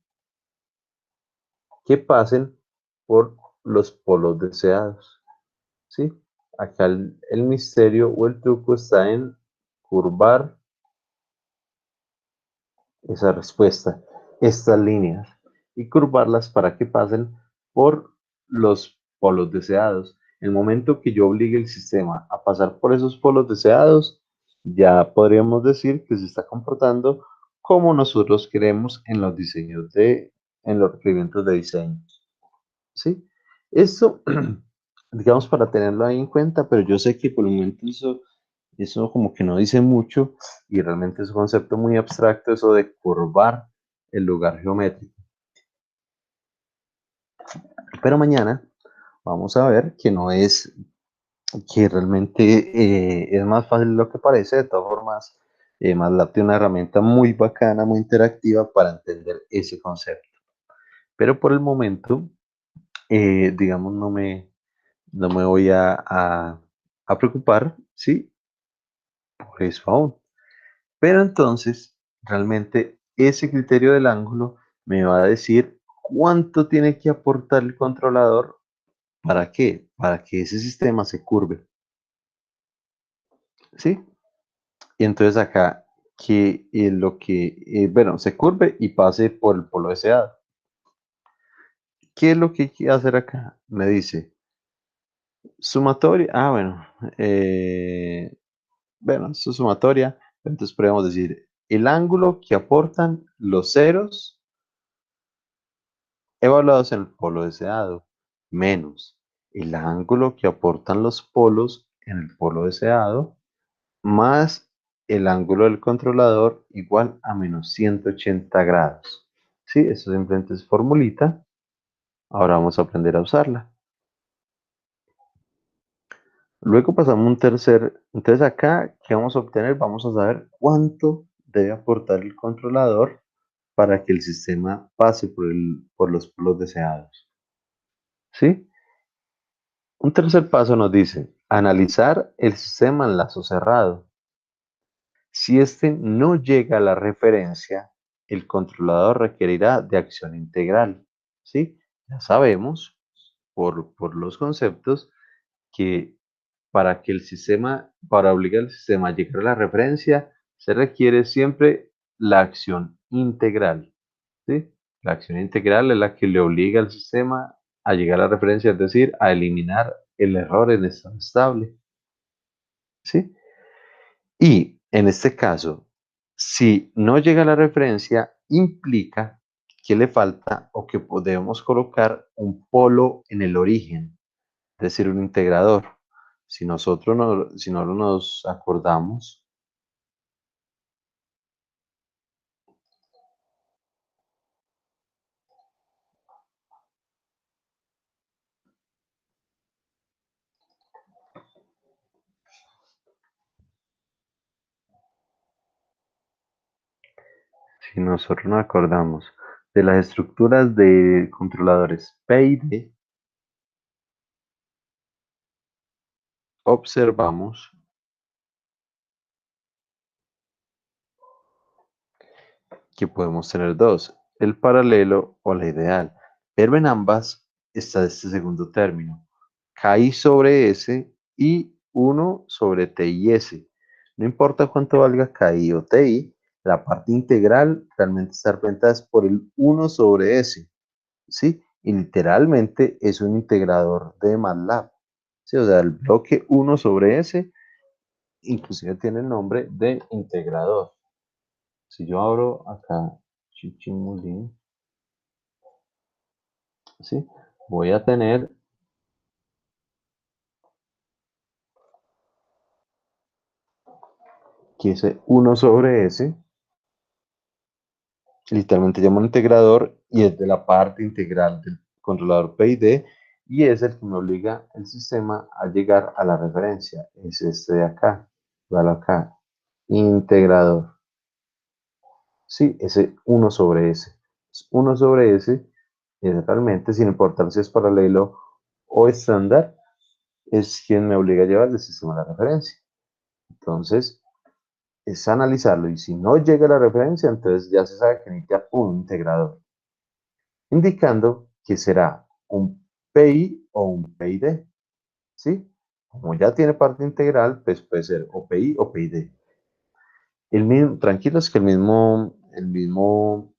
que pasen por los polos deseados. ¿Sí? Acá el misterio o el truco está en curvar esa respuesta, estas líneas, y curvarlas para que pasen por los polos deseados. El momento que yo obligue el sistema a pasar por esos polos deseados, ya podríamos decir que se está comportando como nosotros queremos en los diseños en los requerimientos de diseño. ¿Sí? Esto, digamos, para tenerlo ahí en cuenta, pero yo sé que por el momento eso eso como que no dice mucho y realmente es un concepto muy abstracto eso de curvar el lugar geométrico. Pero mañana vamos a ver que no es, que realmente es más fácil de lo que parece. De todas formas, MATLAB tiene una herramienta muy bacana, muy interactiva para entender ese concepto. Pero por el momento, digamos, no me voy a preocupar, ¿sí? Por eso aún. Pero entonces, realmente ese criterio del ángulo me va a decir cuánto tiene que aportar el controlador. ¿Para qué? Para que ese sistema se curve, ¿sí? Y entonces acá, que bueno, se curve y pase por el polo deseado. ¿Qué es lo que hay que hacer acá? Me dice, sumatoria, bueno, esto es sumatoria, entonces podemos decir, el ángulo que aportan los ceros evaluados en el polo deseado, menos el ángulo que aportan los polos en el polo deseado, más el ángulo del controlador igual a menos 180 grados. Sí, eso simplemente es formulita. Ahora vamos a aprender a usarla. Luego pasamos a un tercer. Entonces acá, ¿qué vamos a obtener? Vamos a saber cuánto debe aportar el controlador para que el sistema pase por los polos deseados. ¿Sí? Un tercer paso nos dice, analizar el sistema en lazo cerrado. Si este no llega a la referencia, el controlador requerirá de acción integral. ¿Sí? Ya sabemos por los conceptos que para obligar al sistema a llegar a la referencia, se requiere siempre la acción integral. ¿Sí? La acción integral es la que le obliga al sistema a llegar a la referencia, es decir, a eliminar el error en estado estable. ¿Sí? Y en este caso, si no llega a la referencia, implica que le falta o que podemos colocar un polo en el origen, es decir, un integrador. Si no nos acordamos, si nosotros nos acordamos de las estructuras de controladores P y D, observamos que podemos tener dos, el paralelo o la ideal, pero en ambas está este segundo término, KI sobre S y 1 sobre T y S. No importa cuánto valga KI o TI, la parte integral realmente está representada por el 1 sobre S, ¿sí? Y literalmente es un integrador de MATLAB, ¿sí? O sea, el bloque 1 sobre S inclusive tiene el nombre de integrador. Si yo abro acá Chichimulín, ¿sí? Voy a tener que ese 1 sobre S, literalmente llama un integrador y es de la parte integral del controlador PID y es el que me obliga el sistema a llegar a la referencia. Es este de acá, vale acá, integrador. Sí, ese 1 sobre S. 1 sobre S es realmente, sin importar si es paralelo o estándar, es quien me obliga a llevar el sistema a la referencia. Entonces, es analizarlo y si no llega a la referencia, entonces ya se sabe que necesita un integrador, indicando que será un PI o un PID, ¿sí? Como ya tiene parte integral, pues puede ser o PI o PID. Tranquilos que la misma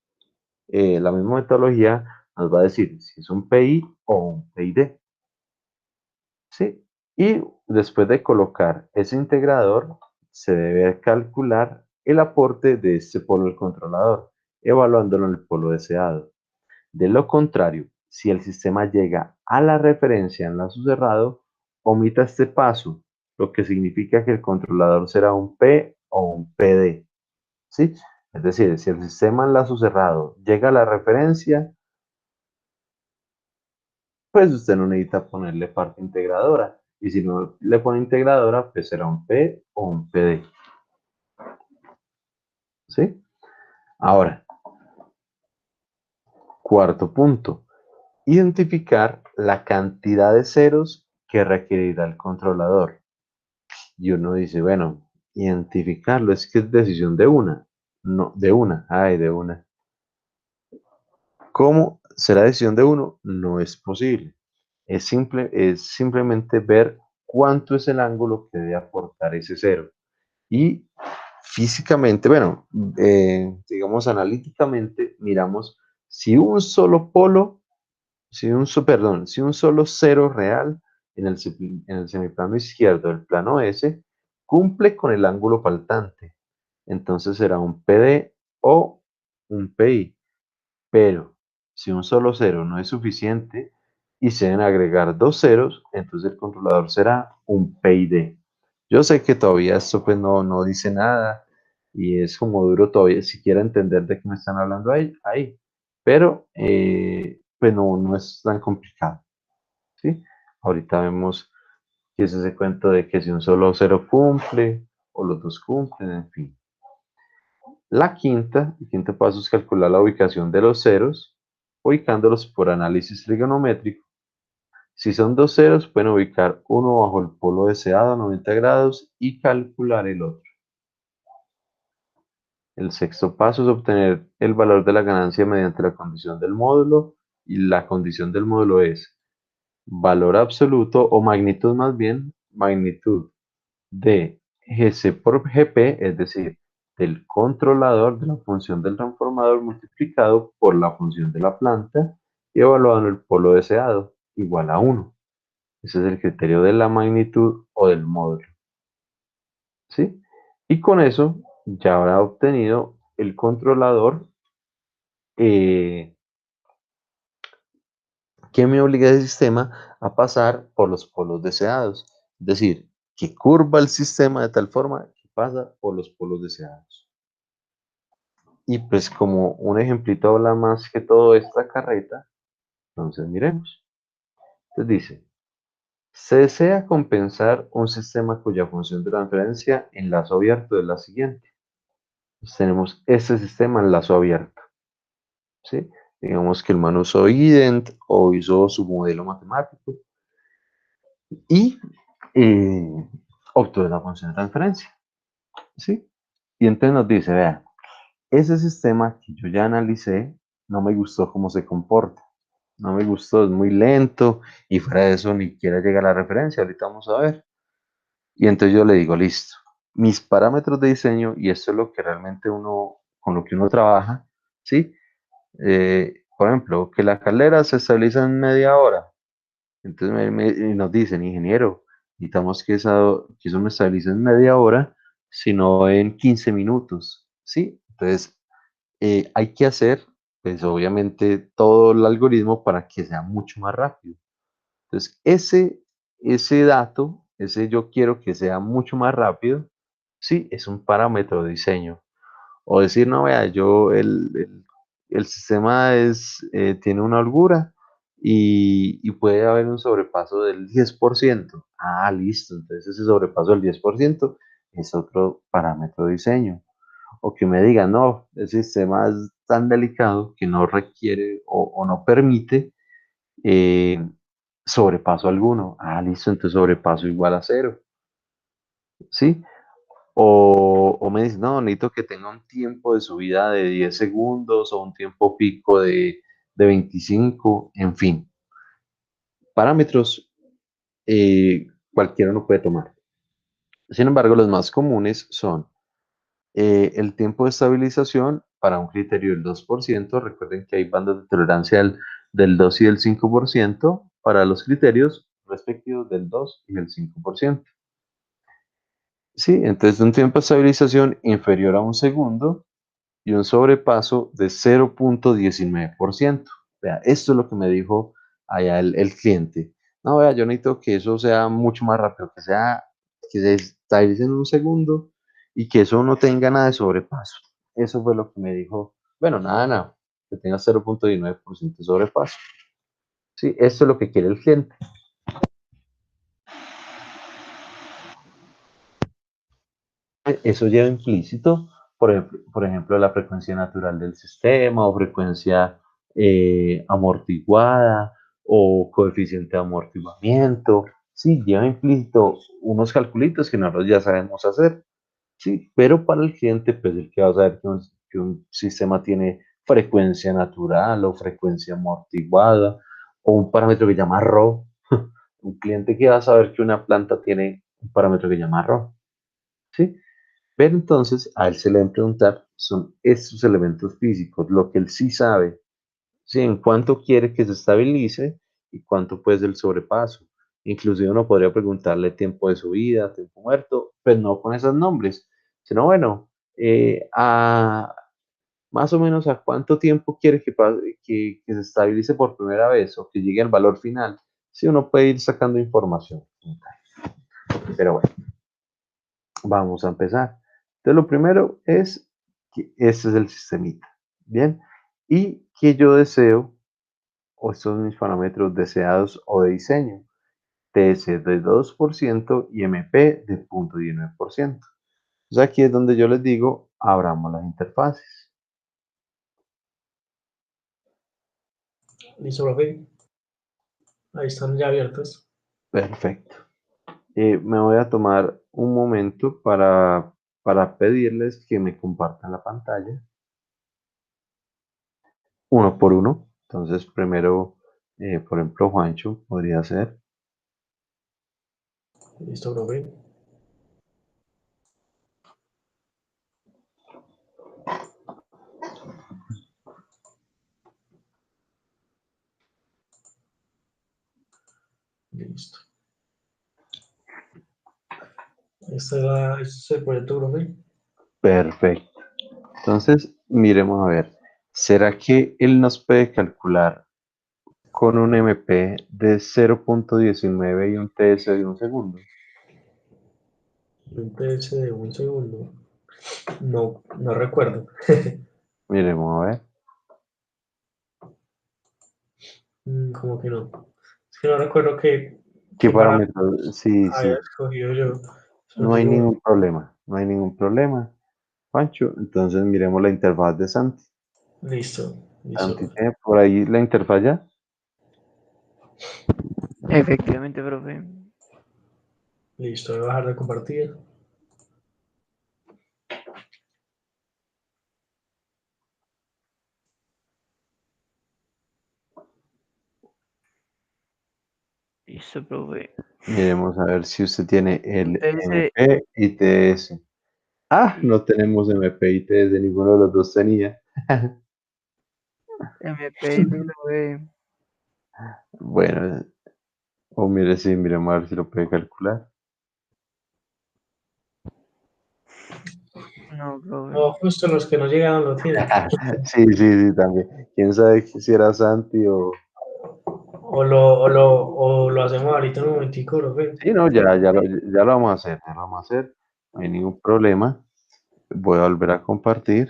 metodología nos va a decir si es un PI o un PID, ¿sí? Y después de colocar ese integrador, se debe calcular el aporte de este polo al controlador, evaluándolo en el polo deseado. De lo contrario, si el sistema llega a la referencia en lazo cerrado, omita este paso lo que significa que el controlador será un P o un PD, ¿sí? Es decir, si el sistema enlazo cerrado llega a la referencia, pues usted no necesita ponerle parte integradora. Y si no le pone integradora, pues será un P o un PD, ¿sí? Ahora, cuarto punto, identificar la cantidad de ceros que requerirá el controlador. Y uno dice, bueno, identificarlo es que es decisión de una. No, de una, ay, de una. ¿Cómo será decisión de uno? No es posible. Es simplemente ver cuánto es el ángulo que debe aportar ese cero. Y físicamente, bueno, digamos analíticamente, miramos si un solo polo, si un solo cero real en el semiplano izquierdo del plano S cumple con el ángulo faltante. Entonces será un PD o un PI. Pero si un solo cero no es suficiente y se deben agregar dos ceros, entonces el controlador será un PID. Yo sé que todavía esto pues no dice nada y es como duro todavía siquiera entender de qué me están hablando ahí. Pero pues no es tan complicado, ¿sí? Ahorita vemos que es ese cuento de que si un solo cero cumple o los dos cumplen, en fin. El quinto paso es calcular la ubicación de los ceros, ubicándolos por análisis trigonométrico. Si son dos ceros, pueden ubicar uno bajo el polo deseado a 90 grados y calcular el otro. El sexto paso es obtener el valor de la ganancia mediante la condición del módulo, y la condición del módulo es valor absoluto o magnitud más bien, magnitud de Gc por Gp, es decir, del controlador de la función del transformador multiplicado por la función de la planta y evaluado en el polo deseado, igual a 1. Ese es el criterio de la magnitud o del módulo, ¿sí? Y con eso ya habrá obtenido el controlador eh, que me obliga el sistema a pasar por los polos deseados. Es decir, que curva el sistema de tal forma que pasa por los polos deseados. Y pues como un ejemplito habla más que todo esta carreta, entonces miremos. Entonces dice, se desea compensar un sistema cuya función de transferencia en lazo abierto es la siguiente. Entonces tenemos este sistema en lazo abierto, ¿sí? Digamos que el man usó ident o hizo su modelo matemático y obtuvo la función de transferencia, ¿sí? Y entonces nos dice, vean, ese sistema que yo ya analicé no me gustó cómo se comporta. No me gustó, es muy lento y fuera de eso ni siquiera llega a la referencia, ahorita vamos a ver. Y entonces yo le digo, listo, mis parámetros de diseño, y esto es lo que realmente con lo que uno trabaja, ¿sí? Por ejemplo, que la caldera se estabiliza en media hora. Entonces y nos dicen, ingeniero, necesitamos que eso me estabilice en media hora, sino en 15 minutos, ¿sí? Entonces, hay que hacer, pues obviamente, todo el algoritmo para que sea mucho más rápido. Entonces, ese dato, ese yo quiero que sea mucho más rápido, sí, es un parámetro de diseño. O decir, no, vea, el sistema tiene una holgura y puede haber un sobrepaso del 10%. Ah, listo, entonces ese sobrepaso del 10% es otro parámetro de diseño. O que me digan, no, el sistema es tan delicado que no requiere o no permite eh, sobrepaso alguno. Ah, listo, entonces sobrepaso igual a cero, ¿sí? O me dicen, no, necesito que tenga un tiempo de subida de 10 segundos o un tiempo pico de 25, en fin. Parámetros cualquiera no puede tomar. Sin embargo, los más comunes son el tiempo de estabilización para un criterio del 2%. Recuerden que hay bandas de tolerancia del 2 y del 5% para los criterios respectivos del 2 y del 5%. Sí, entonces un tiempo de estabilización inferior a un segundo y un sobrepaso de 0,19%. Vea, esto es lo que me dijo allá el cliente. No, vea, yo necesito que eso sea mucho más rápido, que sea que se estabilice en un segundo y que eso no tenga nada de sobrepaso. Eso fue lo que me dijo, bueno, nada, que tenga 0,19% de sobrepaso. Sí, esto es lo que quiere el cliente. Eso lleva implícito, por ejemplo, la frecuencia natural del sistema o frecuencia amortiguada o coeficiente de amortiguamiento. Sí, lleva implícito unos calculitos que nosotros ya sabemos hacer. Sí, pero para el cliente, pues el que va a saber que un sistema tiene frecuencia natural o frecuencia amortiguada o un parámetro que llama ρ. Un cliente que va a saber que una planta tiene un parámetro que llama ρ. ¿Sí? Pero entonces a él se le deben preguntar, son estos elementos físicos, lo que él sí sabe, ¿sí? En cuánto quiere que se estabilice y cuánto pues del sobrepaso. Inclusive uno podría preguntarle tiempo de subida, tiempo muerto, pues no con esos nombres, sino bueno, más o menos a cuánto tiempo quiere que se estabilice por primera vez o que llegue al valor final. Sí, uno puede ir sacando información. Pero bueno. Vamos a empezar. Entonces, lo primero es que este es el sistemita. Bien. Y que yo deseo, o estos son mis parámetros deseados o de diseño. TS de 2% y MP de 0,19%. Entonces, aquí es donde yo les digo, abramos las interfaces. Listo, profe. Ahí están ya abiertos. Perfecto. Me voy a tomar un momento para pedirles que me compartan la pantalla. Uno por uno. Entonces, primero, por ejemplo, Juancho podría ser. Listo, profe. Listo. Este es el proyecto, profe. Perfecto. Entonces, miremos a ver. ¿Será que él nos puede calcular con un MP de 0,19 y un TS de un segundo? Un TS de un segundo. No, no recuerdo. Miremos a ver. Como que no. Es que no recuerdo ¿Qué qué parámetros parámetro? Sí, había sí. escogido yo. No Espérate, hay yo ningún problema. No hay ningún problema, Juancho. Entonces, miremos la interfaz de Santi. listo, listo, Santi, profe. ¿tiene por ahí la interfaz ya? Efectivamente, profe. Listo, voy a bajar de compartir. Listo, profe. Miremos a ver si usted tiene el Entonces, MP y TS. Ah, no tenemos MP y TS, ninguno de los dos tenía. MP no lo ve. Bueno, o mire, sí, miremos a ver si lo puede calcular. No, profe. No, justo los que no llegaron lo tienen. Sí, sí, sí, también. ¿Quién sabe si era Santi o... O lo hacemos ahorita en un momentico, profe. Sí, no, ya lo vamos a hacer, ya lo vamos a hacer. No hay ningún problema. Voy a volver a compartir.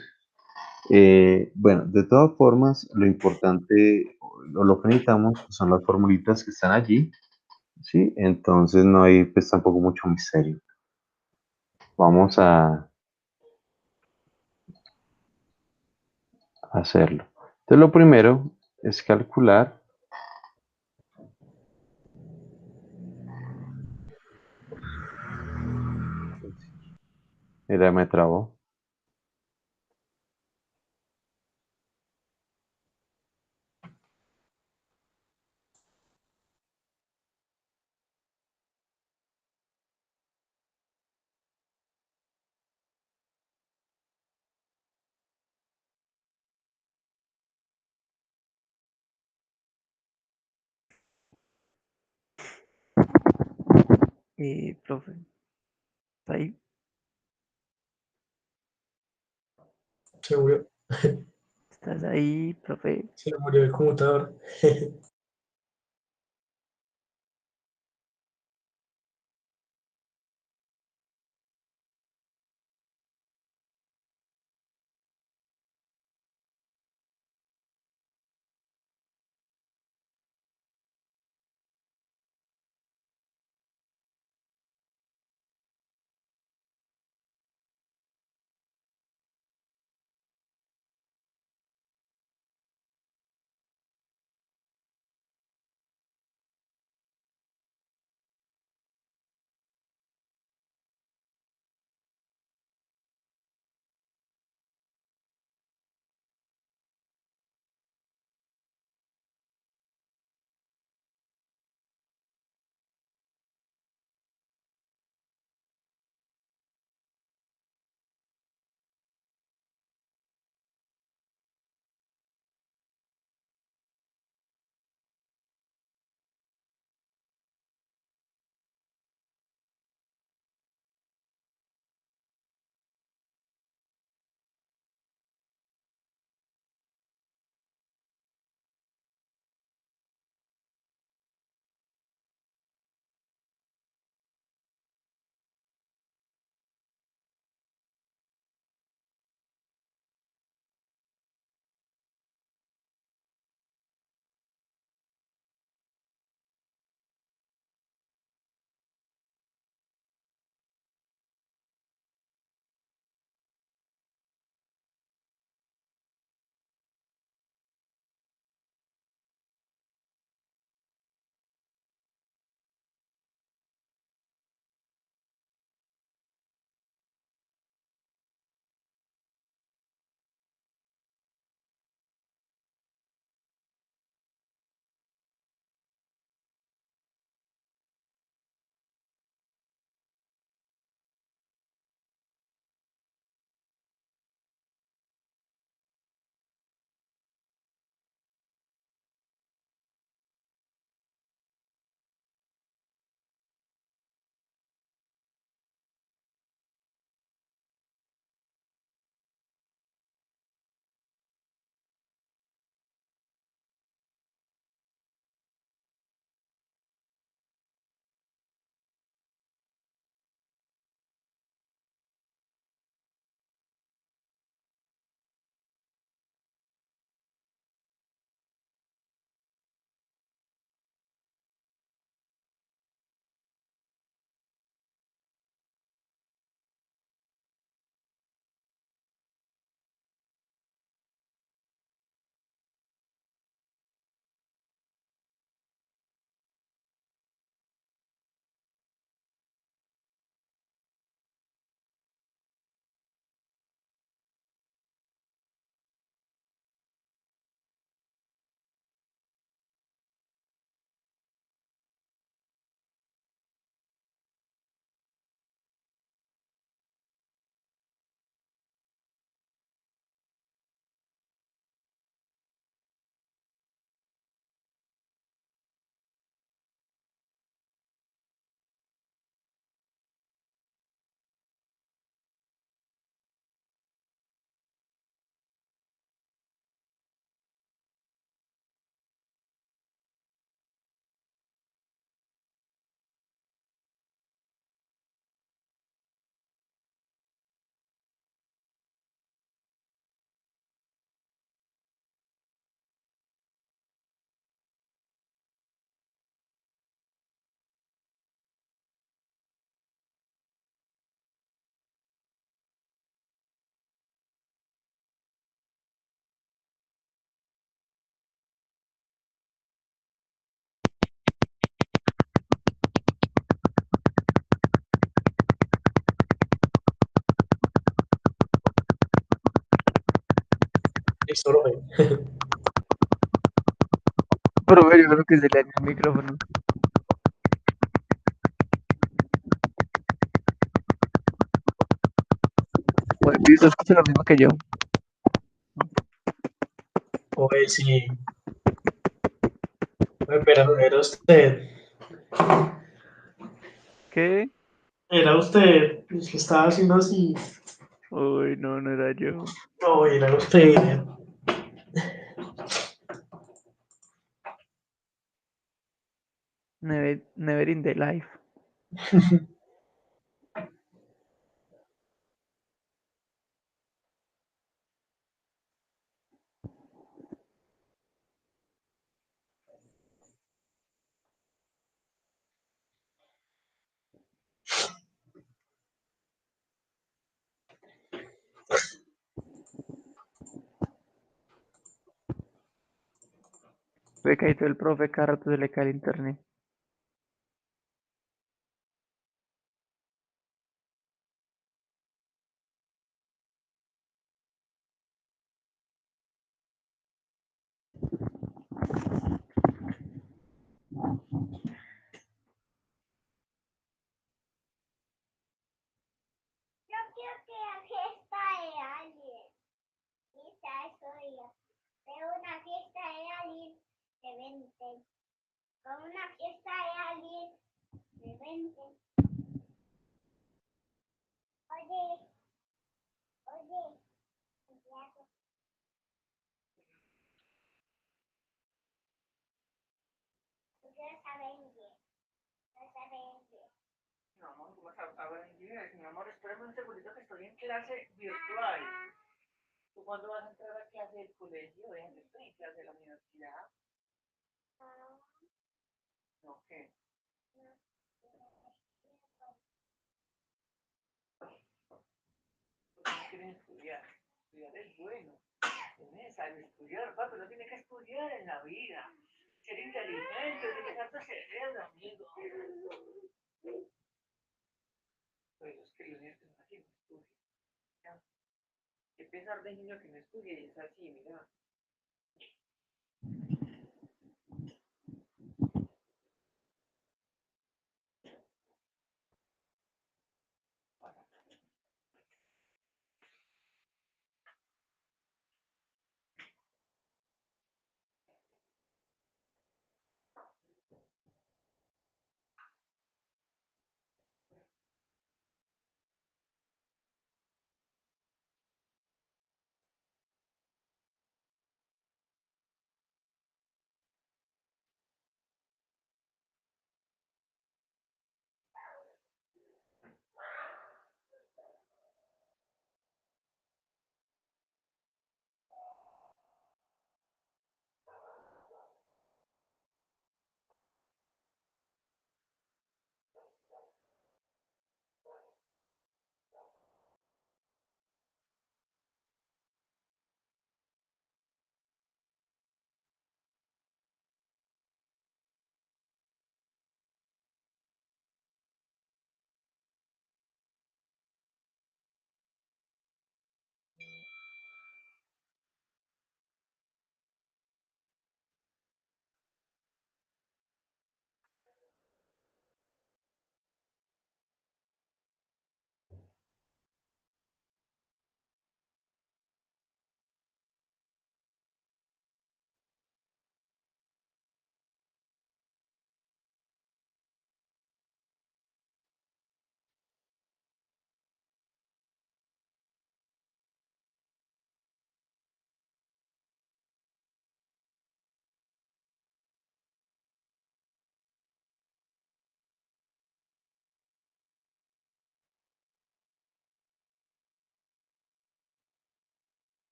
Bueno, de todas formas, lo importante, o lo que necesitamos son las formulitas que están allí, ¿sí? Entonces no hay pues tampoco mucho misterio. Vamos a hacerlo. Entonces lo primero es calcular. Mira, me trabó. Profe, ¿está ahí? Se murió, ¿Estás ahí, profe? se le murió el computador. profe. Profe, yo creo que se le dañó el micrófono. Bueno, listo, escucha lo mismo que yo. Oye, sí. Pero era usted. ¿Qué? Era usted el que estaba haciendo así. Uy, no, no era yo. No, era usted. Never in the life. Fue caído el profe, cada rato se le cae el internet. Yo quiero que la fiesta de alguien. Quizás soy yo. De una fiesta de alguien se venden. Con una fiesta de alguien se venden. Oye, oye, Santiago, tú quieres saber inglés. No sabes inglés. No, amor, ¿cómo saben inglés? Mi amor, espérame un segundito que estoy en clase virtual. ¿Tú cuándo vas a entrar a clase del colegio? Déjame, estoy en clase de la universidad. No, ¿qué? ¿Por qué no quieren estudiar? Estudiar es bueno. Es necesario estudiar, papi, no tiene que estudiar en la vida. Ser inteligente, utilizar tu cerebro, amigo. Pues es que los niños que son así no estudian. ¿Ya? ¿Qué pensar de niño que no estudie? Es así, mira.